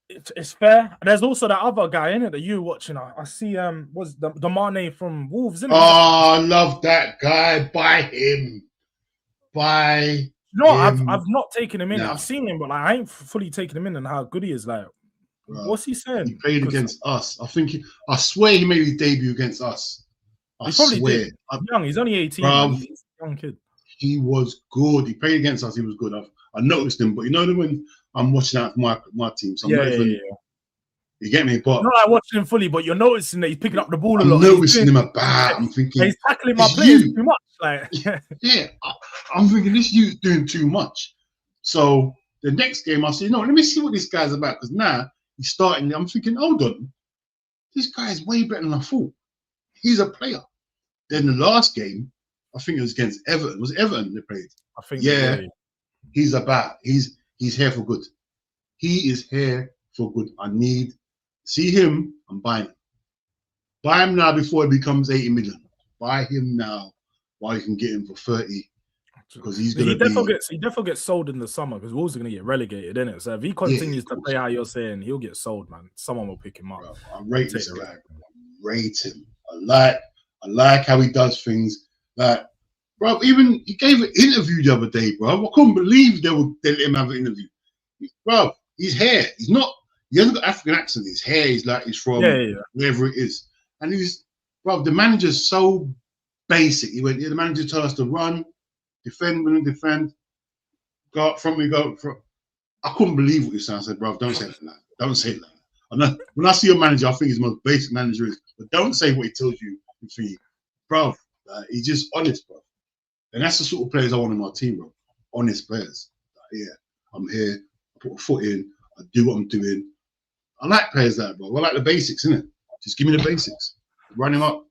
it's fair. There's also that other guy in it that you watching. I see. Was the Mane from Wolves? Isn't it? Oh, I love that guy. Buy him. Buy. No, him. I've not taken him in. No. I've seen him, but like, I ain't fully taken him in and how good he is. Like, Bro, what's he saying? He played against us. I swear he made his debut against us. I swear. Did. Young. He's only 18. Bro, He's a young kid. He was good. He played against us. He was good. I noticed him, but you know when I'm watching out for my team, so you get me. But not like watching him fully, but you're noticing that he's picking up the ball a lot. I'm noticing him about. I'm thinking he's tackling my players too much. Like, yeah, I'm thinking this youth's doing too much. So the next game, I said, no, let me see what this guy's about, because now he's starting. I'm thinking, hold on, this guy is way better than I thought. He's a player. Then the last game, I think it was against Everton. Was Everton they played? I think. Yeah. He's about. He's here for good. He is here for good. I need see him. I'm buying him. Buy him now before it becomes 80 million. Buy him now while you can get him for 30. Because he's gonna he definitely gets sold in the summer because Wolves are gonna get relegated, isn't it? So if he continues to play how you're saying, he'll get sold, man. Someone will pick him up. Bro, I rate this guy. Rate him. I like how he does things. Like, bro, even he gave an interview the other day, bro. I couldn't believe they let him have an interview. Bro, his hair, he hasn't got African accent. His hair is like he's from wherever it is. And bro, the manager's so basic. He went, the manager told us to run, defend, win and defend, go up front, we go up front. I couldn't believe what you said. I said, bro, don't say it like that. Don't say it like that. I know, when I see a manager, I think he's the most basic manager is, but don't say what he tells you. Bro, he's just honest, bro. And that's the sort of players I want in my team, bro. Honest players. Yeah, I'm here. I put a foot in. I do what I'm doing. I like players like that, bro. I like the basics, innit? Just give me the basics. Run him up.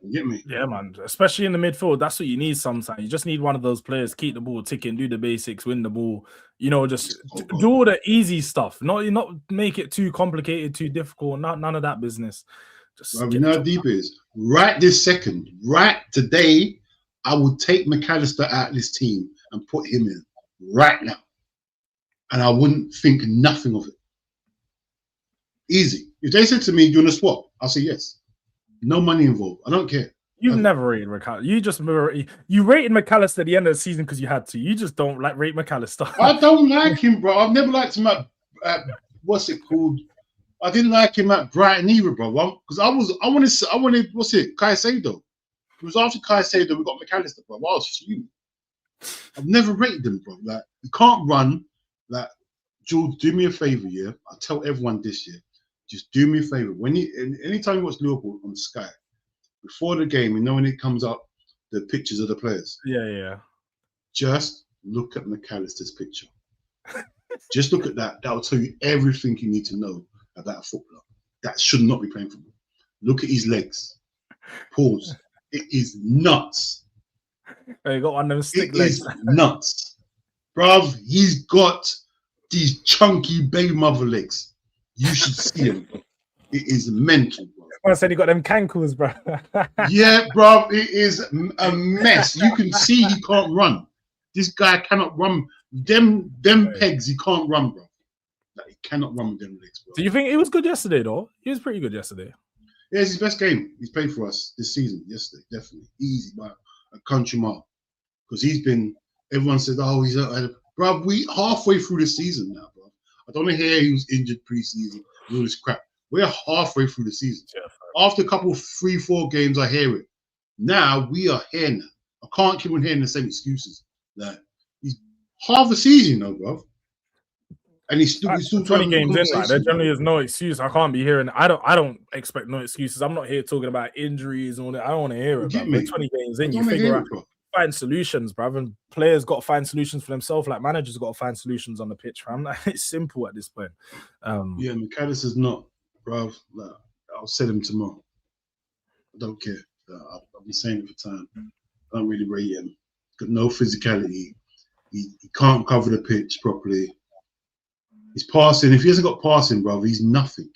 You get me? Yeah, man. Especially in the midfield, that's what you need sometimes. You just need one of those players, keep the ball ticking, do the basics, win the ball. You know, just do all the easy stuff. Not make it too complicated, too difficult. None of that business. Just bro, you know how deep it is? Right this second, right today, I would take McAllister out of this team and put him in right now. And I wouldn't think nothing of it. Easy. If they said to me, do you want to swap? I'll say yes. No money involved. I don't care. You've never rated McAllister. You rated McAllister at the end of the season because you had to. You just don't rate McAllister. I don't like him, bro. I've never liked him at what's it called? I didn't like him at Brighton either, bro. Because I wanted, what's it, Caicedo. It was after Caicedo we got McAllister, bro. I was fuming. I've never rated them, bro. Like, you can't run. Like, George, do me a favor, yeah. I tell everyone this year, just do me a favor. Anytime you watch Liverpool on Sky, before the game, you know when it comes up, the pictures of the players. Yeah. Just look at McAllister's picture. Just look at that. That will tell you everything you need to know about a footballer. That should not be playing football. Look at his legs. Pause. It is nuts. You got one of them stick It legs. is nuts. Bruv, he's got these chunky baby mother legs. You should see him. It is mental, bro. I said he got them cankles, bro. Yeah, bro, it is a mess. You can see he can't run. This guy cannot run. Them pegs, he can't run, bro. Like, he cannot run with them legs, bro. Do you think he was good yesterday, though? He was pretty good yesterday. Yeah, it's his best game he's played for us this season. Yesterday, definitely easy by a country mile. Because he's been. Everyone said, "Oh, he's bro." We halfway through the season now, bro. I don't want to hear he was injured pre-season and all this crap. We're halfway through the season. Yeah. After a couple, 3-4 games, I hear it. Now we are here now. I can't keep on hearing the same excuses. Like, he's half a season, though, bro. And he's still 20 games in. Like, there generally is no excuse. I can't be hearing. I don't expect no excuses. I'm not here talking about injuries and all that. I don't want to hear it. Bro. 20 games in, you figure out. Find solutions, bruv, and players got to find solutions for themselves. Like managers got to find solutions on the pitch, fam. Like, it's simple at this point. Yeah, McAllister's not, bruv. Like, I'll sell him tomorrow. I don't care. I've been saying it for time. I don't really rate him. Got no physicality. He can't cover the pitch properly. His passing, if he hasn't got passing, bruv, he's nothing.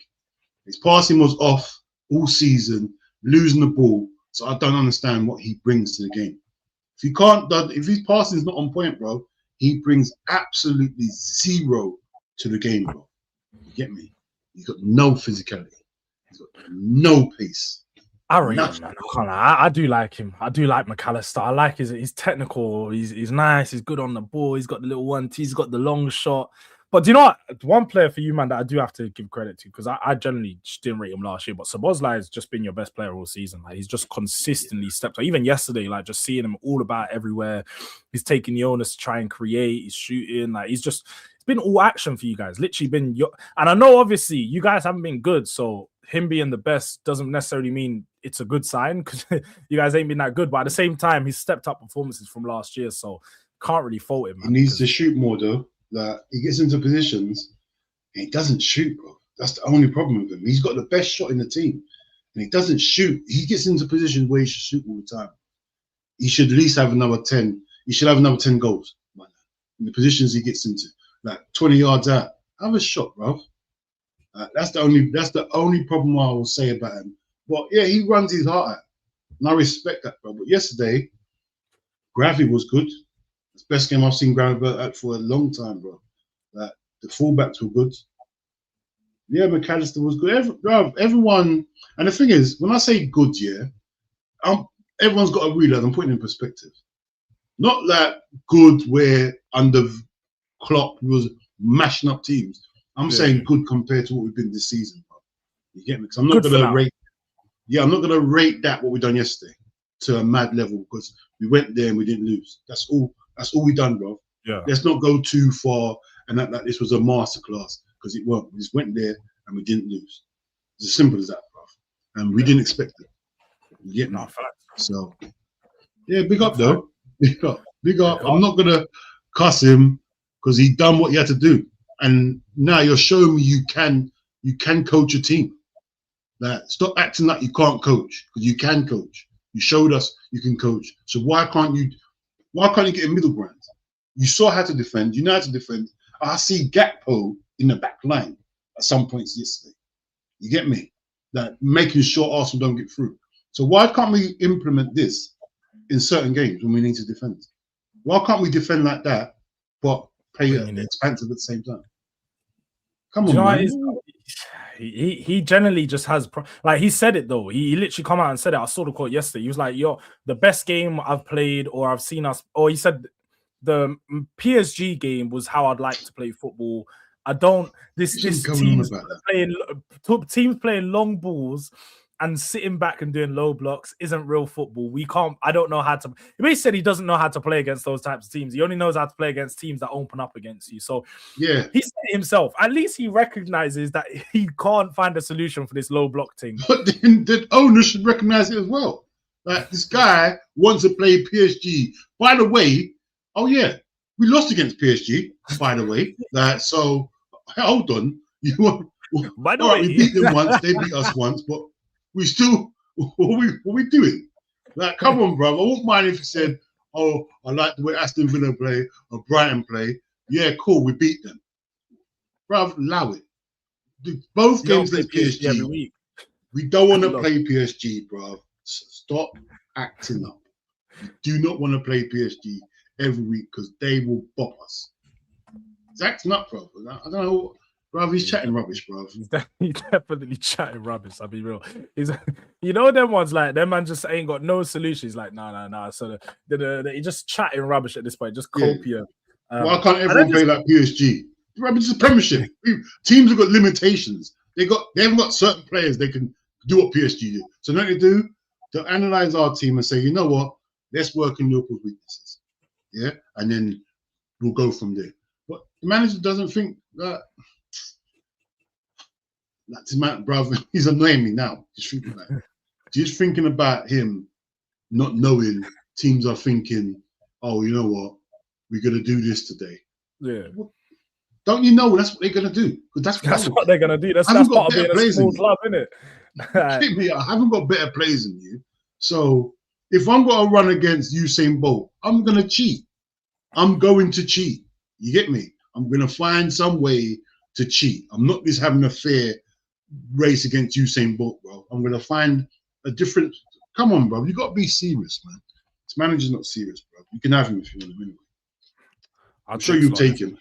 His passing was off all season, losing the ball. So I don't understand what he brings to the game. If his passing is not on point, bro, he brings absolutely zero to the game, bro. You get me? He's got no physicality. He's got no pace. I rate him, man. I do like him. I do like McAllister. I like he's technical. He's nice. He's good on the ball. He's got the little 1-2. He's got the long shot. But do you know what? One player for you, man, that I do have to give credit to, because I generally didn't rate him last year, but Szoboszlai has just been your best player all season. Like, he's just consistently stepped up. Even yesterday, like, just seeing him all about everywhere. He's taking the onus to try and create. He's shooting. Like, it's been all action for you guys. Literally been and I know obviously you guys haven't been good, so him being the best doesn't necessarily mean it's a good sign, because you guys ain't been that good. But at the same time, he's stepped up performances from last year, so can't really fault him, man. He needs to shoot more, though. Like, he gets into positions and he doesn't shoot, bro. That's the only problem with him. He's got the best shot in the team and he doesn't shoot. He gets into positions where he should shoot all the time. He should at least have another 10. He should have another 10 goals, man, in the positions he gets into. Like 20 yards out. Have a shot, bro. That's the only problem I will say about him. But yeah, he runs his heart out. And I respect that, bro. But yesterday, Gravy was good. It's the best game I've seen Gravy at for a long time, bro. Like, the fullbacks were good. Yeah, McAllister was good. Everyone, and the thing is, when I say good, yeah, everyone's got to realize I'm putting in perspective. Not like good where under Klopp he was mashing up teams. I'm saying good compared to what we've been this season, bro. You get me? Because I'm not going to rate. Yeah, I'm not going to rate that what we done yesterday to a mad level, because we went there and we didn't lose. That's all we done, bro. Yeah. Let's not go too far and that this was a masterclass, because it weren't. We just went there and we didn't lose. It's as simple as that, bro. And we didn't expect it. You get me? So, yeah, big up though. Big up. Big up. I'm not gonna cuss him because he done what he had to do. And now you're showing me you can coach a team. Like, stop acting like you can't coach, because you can coach. You showed us you can coach. So why can't you get a middle ground? You saw how to defend. You know how to defend. I see Gakpo in the back line at some points yesterday. You get me? Like, making sure Arsenal don't get through. So why can't we implement this in certain games when we need to defend? Why can't we defend like that, but play expansive at the same time? Come on, man. He generally just has, like, he said it though. He literally come out and said it. I saw the quote yesterday. He was like, "Yo, the best game I've played or I've seen us," or he said the PSG game was how I'd like to play football. I don't. This Shouldn't be going on team's about that. playing long balls and sitting back and doing low blocks isn't real football. We can't. I don't know how to. He basically said he doesn't know how to play against those types of teams. He only knows how to play against teams that open up against you. So Yeah. he said it himself. At least he recognizes that he can't find a solution for this low block thing. But then the owner should recognize it as well. Like, this guy wants to play PSG. By the way, oh yeah, we lost against PSG. By the way, so hold on. You want? By the all right, way, we beat them once. They beat us once, but we still. What we doing? Like, come on, bro. I won't mind if you said, "Oh, I like the way Aston Villa play or Brighton play." Yeah, cool. We beat them, bro. Allow it. Both games against PSG every week. We don't want to play PSG, bro. Stop acting up. You do not want to play PSG every week because they will bop us. He's acting up, bro. I don't know, bro. He's chatting rubbish, bro. He's definitely chatting rubbish. I'll be real. He's, you know, them ones like them man just ain't got no solution. He's like, no. So he just chatting rubbish at this point. Just copia. Why can't everyone play like PSG? Bro, it's a Premiership. Teams have got limitations. They haven't got certain players they can do what PSG do. So what they do? They'll analyze our team and say, you know what? Let's work on Liverpool's weaknesses. Yeah, and then we'll go from there. But the manager doesn't think that. That's his man, brother. He's annoying me now. Just thinking about him, not knowing teams are thinking, oh, you know what? We're gonna do this today. Yeah. Don't you know that's what they're gonna do? Because that's what they're gonna do. That's part of being a small club, isn't it? I haven't got better players than you. So if I'm going to run against Usain Bolt, I'm going to cheat. I'm going to cheat. You get me? I'm going to find some way to cheat. I'm not just having a fair race against Usain Bolt, bro. I'm going to find a different. Come on, bro. You got to be serious, man. This manager's not serious, bro. You can have him if you want him anyway. I'm sure you'll take him.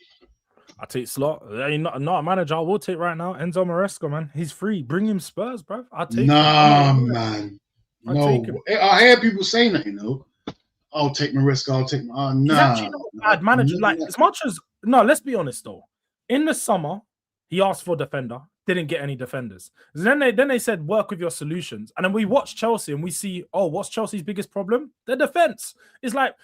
I take Slot. Not a manager. I will take right now. Enzo Maresca, man. He's free. Bring him Spurs, bro. I'll take him. Man. No. I hear people saying that, you know. I'll take Maresca. I'll take nah. He's actually not a bad manager. Like, as much as let's be honest though. In the summer, he asked for a defender, didn't get any defenders. Then they said work with your solutions. And then we watch Chelsea and we see, what's Chelsea's biggest problem? Their defense. It's like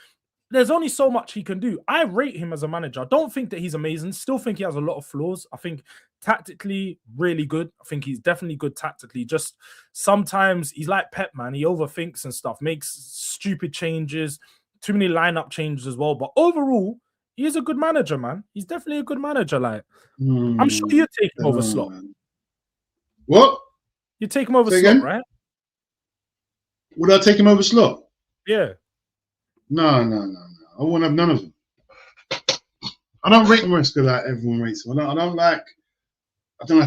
there's only so much he can do. I rate him as a manager. I don't think that he's amazing. Still think he has a lot of flaws. I think tactically, really good. I think he's definitely good tactically. Just sometimes he's like Pep, man. He overthinks and stuff, makes stupid changes, too many lineup changes as well. But overall, he is a good manager, man. He's definitely a good manager. Like, I'm sure you'd take him over Slot. What? You take him over Slot, right? Would I take him over Slot? Yeah. No. I won't have none of them. I don't rate Maresca like everyone rates him. I don't like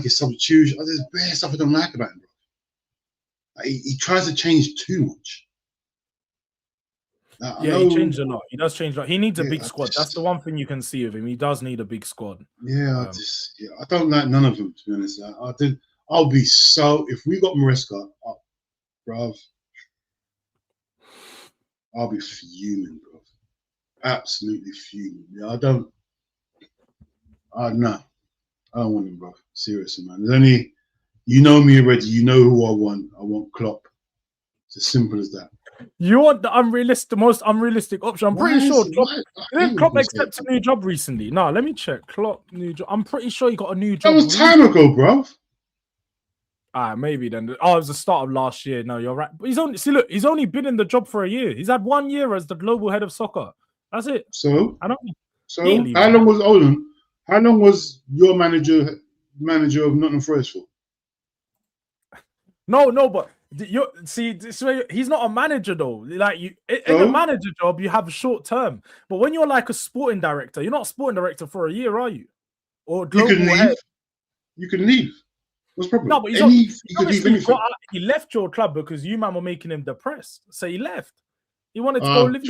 his substitution. There's bare stuff I don't like about him, bro. Like, he tries to change too much. He changed a lot. He does change a lot. He needs a big squad. That's the one thing you can see of him. He does need a big squad. Yeah, I don't like none of them, to be honest. I'll be so if we got Maresca, bro. I'll be fuming, bro. Absolutely fuming. Yeah, I don't want him, bro. Seriously, man. There's only, you know me already. You know who I want. I want Klopp. It's as simple as that. You want the most unrealistic option. I'm pretty sure Klopp accepted a new job recently. No, let me check. Klopp new job. I'm pretty sure he got a new job. That was time ago, bro. Maybe then. It was the start of last year. No, you're right. But he's only been in the job for a year. He's had 1 year as the global head of soccer. That's it. So how long was your manager of Nottingham Forest for? No, but he's not a manager though. Like in a manager job, you have short term. But when you're like a sporting director, you're not a sporting director for a year, are you? Or global head. You can leave. What's the problem? No, but he left your club because you man were making him depressed. So he left. He wanted to go live.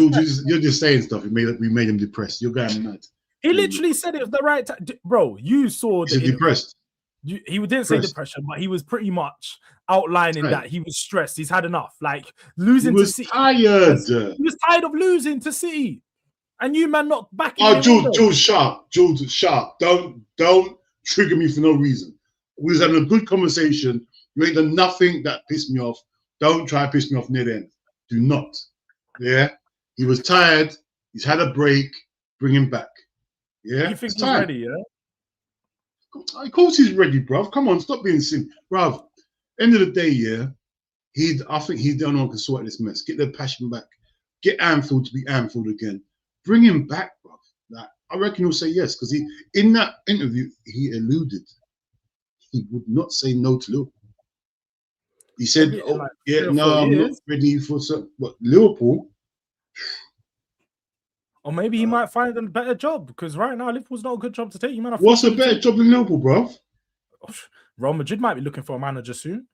You're just saying stuff. We made him depressed. You're going mad. He literally said it was the right time. Bro, you saw that. He's depressed. He didn't say depression, but he was pretty much outlining that he was stressed. He's had enough. Like losing to City. Tired. He was tired of losing to City. And you man not backing him. George Sharp. Don't trigger me for no reason. We was having a good conversation. You ain't done nothing that pissed me off. Don't try to piss me off near the end. Do not. Yeah? He was tired. He's had a break. Bring him back. Yeah? You think he's ready, yeah? Of course he's ready, bruv. Come on, stop being silly. Bruv, end of the day, yeah, I think he's the only one who can sort this mess. Get their passion back. Get Anfield to be Anfield again. Bring him back, bruv. Like, I reckon he'll say yes, because in that interview, he alluded he would not say no to Liverpool. He said, I'm not ready for Liverpool. Or maybe he might find a better job, because right now Liverpool's not a good job to take. What's a better job than Liverpool, bro? Real Madrid might be looking for a manager soon.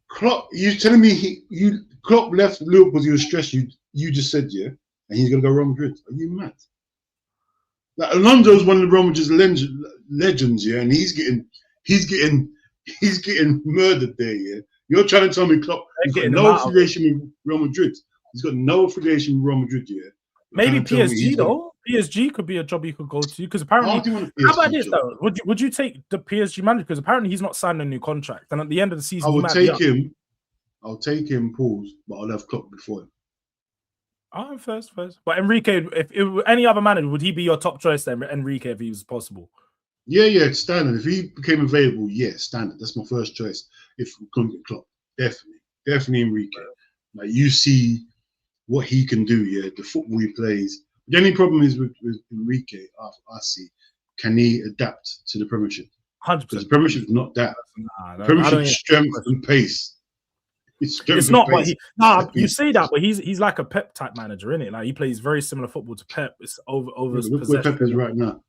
Klopp, you telling me Klopp left Liverpool because he was stressed? You just said, yeah, and he's gonna go Real Madrid. Are you mad? Like, Alonso's one of the Real Madrid's legends, yeah, and he's getting murdered there, yeah. You're trying to tell me Klopp he's got no affiliation with Real Madrid. He's got no affiliation with Real Madrid, yeah. Maybe PSG though. PSG could be a job you could go to, because apparently. How about this though? Would you take the PSG manager? Because apparently he's not signed a new contract, and at the end of the season, I'll take him. Pause, but I'll have Klopp before him. Oh, first. But Enrique, if any other manager, would he be your top choice then? Enrique, if he was possible. Yeah, standard. If he became available, yeah, standard. That's my first choice. If we couldn't get Klopp, definitely Enrique. Like, you see what he can do, yeah, the football he plays. The only problem is with Enrique, I see, can he adapt to the Premiership? 100%. Because the Premiership is not that. Premiership strength and pace. It's not what he. You say that, but he's like a Pep type manager, isn't it? Like, he plays very similar football to Pep. It's over. Look where Pep is right now.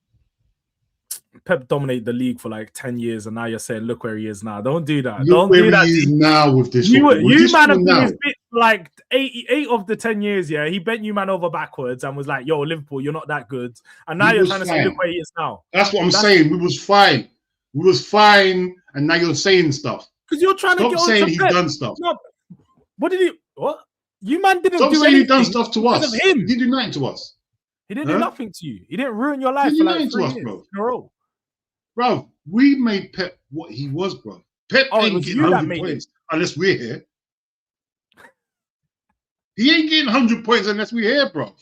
Pep dominated the league for like 10 years, and now you're saying, look where he is now. Don't do that. Look where he is now with this. You man have been his bit like 8 of the 10 years, yeah. He bent you man over backwards and was like, yo, Liverpool, you're not that good. And now you're trying to say, look where he is now. That's what I'm saying. We was fine. And now you're saying stuff. Because you're trying to get on saying he's done stuff. No. What did he? What? You man didn't Stop do saying anything. He done stuff to us. Him. He didn't do nothing to us. He didn't do nothing to you. He didn't ruin your life. He did nothing to us, bro. In a row. Bro, we made Pep what he was, bro. Pep ain't getting 100 points unless we're here. He ain't getting 100 points unless we're here, bro.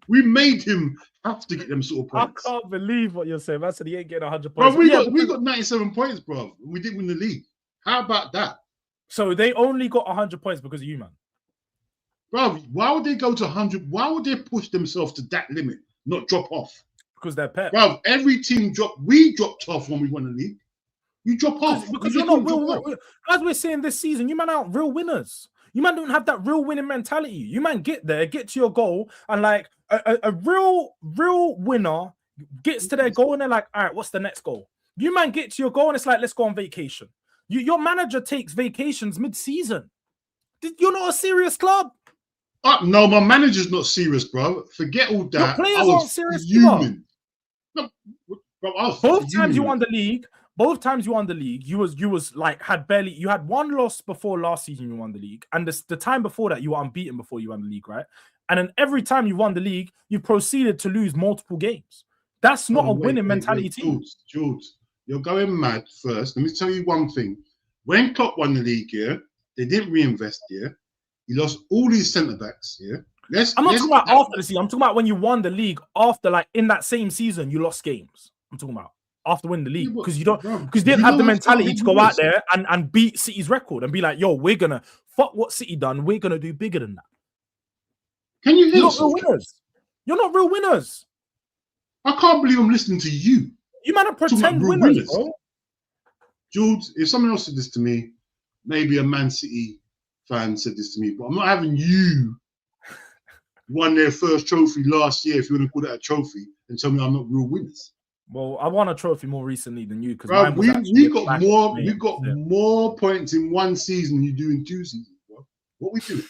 We made him have to get them sort of points. I can't believe what you're saying. I said he ain't getting 100 points. Bro, we got 97 points, bro. We didn't win the league. How about that? So they only got 100 points because of you, man. Bro, why would they go to 100? Why would they push themselves to that limit, not drop off? Because they're Pep. Bro, every team dropped. We dropped off when we won the league. You drop off. Because you're not real. As we're saying this season, you man aren't real winners. You man don't have that real winning mentality. You man get there, get to your goal, and like a real winner gets to their goal and they're like, all right, what's the next goal? You man get to your goal and it's like, let's go on vacation. Your manager takes vacations mid-season. You're not a serious club. No, my manager's not serious, bro. Forget all that. Your players aren't serious. No, bro, both times you won the league, you was like you had one loss before last season you won the league, and the time before that you were unbeaten before you won the league, right? And then every time you won the league, you proceeded to lose multiple games. That's not a winning mentality team. George, you're going mad first. Let me tell you one thing. When Klopp won the league, yeah, they didn't reinvest, yeah. He lost all these centre backs, yeah. I'm not talking about after the season. I'm talking about when you won the league. After, like, in that same season, you lost games. I'm talking about after winning the league, because you didn't have the mentality to go out there and beat City's record and be like, yo, we're gonna fuck what City done. We're gonna do bigger than that. Can you hear? You're not real winners. You're not real winners. I can't believe I'm listening to you. You man are pretend winners, bro. George, if someone else said this to me, maybe a Man City fan said this to me, but I'm not having you won their first trophy last year, if you want to call that a trophy, and tell me I'm not real winners. Well, I won a trophy more recently than you, because we got more points in one season than you do in 2 seasons, bro. What we do?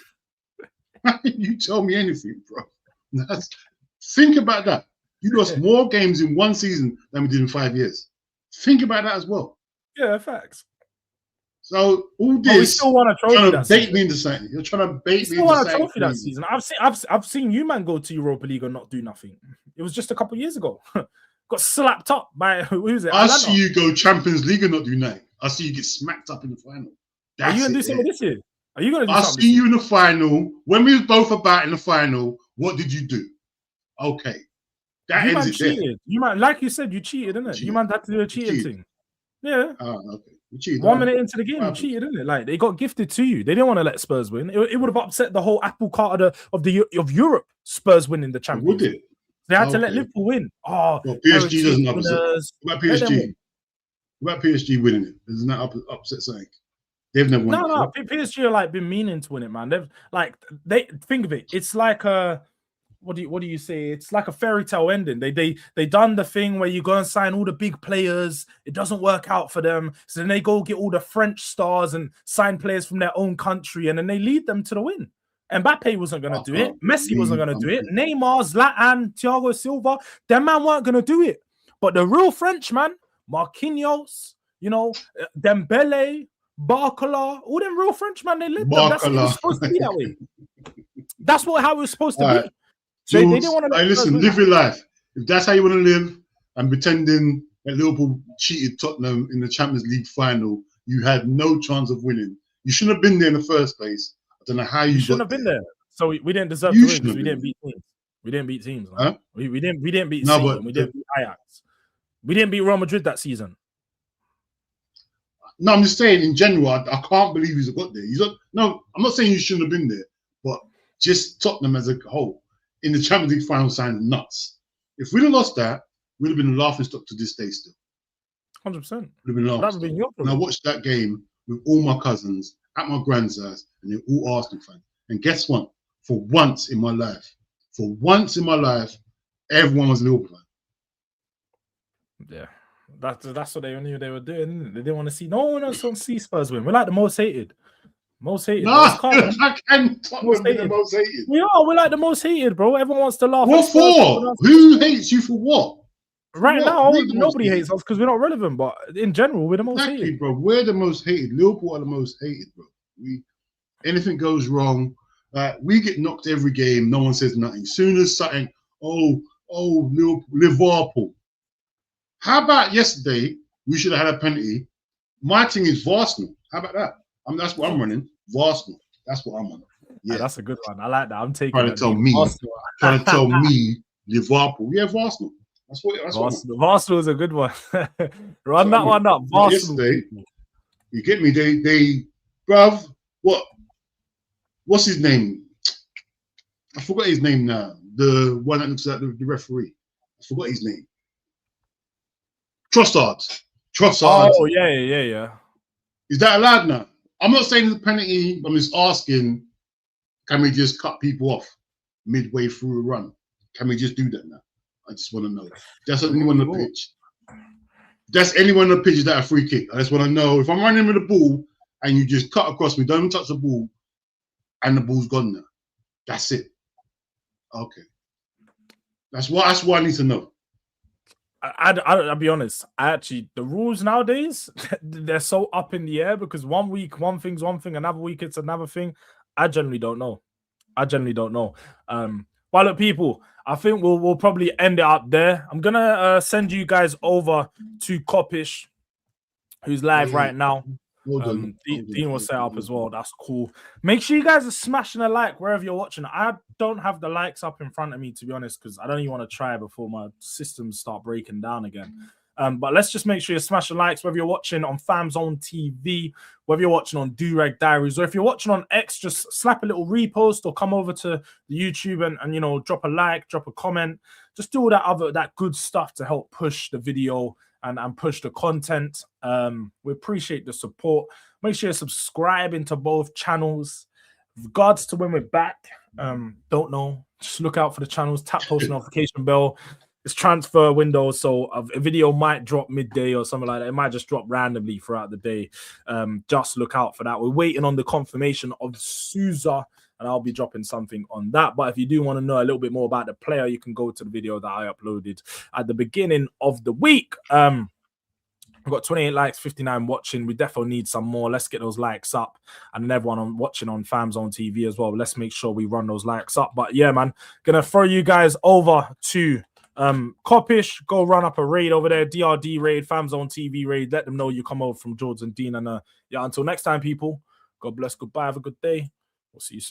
You tell me anything, bro. Think about that. You lost more games in 1 season than we did in 5 years. Think about that as well. Yeah, facts. So all this, we still want a trophy that season. Me into something. You're trying to bait me into want a trophy that season. I've seen you man go to Europa League and not do nothing. It was just a couple of years ago. got slapped up by who is it? I Atlanta. see you go Champions League and not do nothing. I see you get smacked up in the final. Are you That's gonna do it. something this year? Are you gonna do I something? see you in the final. When we was both about in the final, what did you do? Okay. That You ends man it there. cheated. You man, like you said, you cheated, innit? You man had to do a cheating thing. Yeah. Okay. You cheated. 1 minute into the game, you cheated, innit? Like they got gifted to you. They didn't want to let Spurs win. It would have upset the whole apple cart of Europe. Spurs winning the Champions League. They had to let Liverpool win. Oh, well, PSG doesn't upset. What about PSG? What about PSG winning it? Doesn't that upset something? They've never won. No. PSG are like been meaning to win it, man. They think of it. It's like a what do you say? It's like a fairy tale ending. They done the thing where you go and sign all the big players. It doesn't work out for them, so then they go get all the French stars and sign players from their own country, and then they lead them to the win. Mbappe wasn't going to do it. Messi wasn't going to do it. Neymar, Zlatan, Thiago Silva, them man weren't going to do it. But the real French man, Marquinhos, Dembele, Barcola, all them real French man, they led them. That's how it was supposed to be that way. That's how it was supposed to be. So they didn't want to. Listen, live your life. If that's how you want to live, and pretending that Liverpool cheated Tottenham in the Champions League final, you had no chance of winning. You shouldn't have been there in the first place. I don't know how you shouldn't have been there. So we didn't deserve to win because we didn't beat teams. We didn't beat teams. Huh? We didn't beat City, and we didn't beat Ajax. We didn't beat Real Madrid that season. No, I'm just saying in general. I can't believe he's got there. No, I'm not saying you shouldn't have been there, but just Tottenham as a whole in the Champions League final sounded nuts. If we'd have lost that, we'd have been a laughing stock to this day still. 100%. Would have been laughing. And I watched that game with all my cousins at my grand's house, and they're all Arsenal fans. And guess what? For once in my life, everyone was Liverpool fan. Yeah, that's what they knew they were doing. They didn't want to see. No one else wants to see Spurs win. We're like the most hated. Most hated. No, I can't talk about the most hated. We're like the most hated, bro. Everyone wants to laugh. What for? Who hates you for what? Right now, nobody hates us because we're not relevant. But in general, we're the most hated, bro. We're the most hated. Liverpool are the most hated, bro. Anything goes wrong, we get knocked every game. No one says nothing. As soon as something, Liverpool. How about yesterday? We should have had a penalty. My thing is Arsenal. How about that? That's what I'm running. Arsenal. That's what I'm on. Yeah, that's a good one. I like that. I'm taking. Trying to tell me Liverpool. Yeah, Arsenal. That's Arsenal is a good one. Run that one up. Yesterday, you get me? They, bruv. What's his name? I forgot his name now. The one that looks like the referee. I forgot his name. Trossard. Oh yeah. Is that allowed now? I'm not saying it's a penalty. I'm just asking, can we just cut people off midway through a run? Can we just do that now? I just want to know. That's anyone on the pitch. That's anyone on the pitch. Is that a free kick? I just want to know if I'm running with the ball and you just cut across me, don't even touch the ball, and the ball's gone now. That's it. Okay. That's what I need to know. I'll be honest. The rules nowadays, they're so up in the air because one week one thing's one thing, another week it's another thing. I generally don't know. Well, look, people, I think we'll probably end it up there. I'm gonna send you guys over to Kopish, who's live right now. Dean was set up as well. That's cool. Make sure you guys are smashing a like wherever you're watching. I don't have the likes up in front of me, to be honest, because I don't even want to try before my systems start breaking down again. But let's just make sure you're smashing likes, whether you're watching on FamZone TV, whether you're watching on Durag Diaries, or if you're watching on X, just slap a little repost or come over to the YouTube and drop a like, drop a comment. Just do all that good stuff to help push the video and push the content. We appreciate the support. Make sure you're subscribing to both channels. With regards to when we're back, don't know. Just look out for the channels. Tap post notification bell. It's transfer window, so a video might drop midday or something like that. It might just drop randomly throughout the day. Just look out for that. We're waiting on the confirmation of Sousa, and I'll be dropping something on that. But if you do want to know a little bit more about the player, you can go to the video that I uploaded at the beginning of the week. We've got 28 likes, 59 watching. We definitely need some more. Let's get those likes up. And then everyone watching on FamZone TV as well. Let's make sure we run those likes up. But yeah, man, gonna throw you guys over to Coppish, go run up a raid over there, DRD raid, FamZone TV raid. Let them know you come over from George and Dean. And yeah, until next time, people. God bless. Goodbye. Have a good day. We'll see you soon.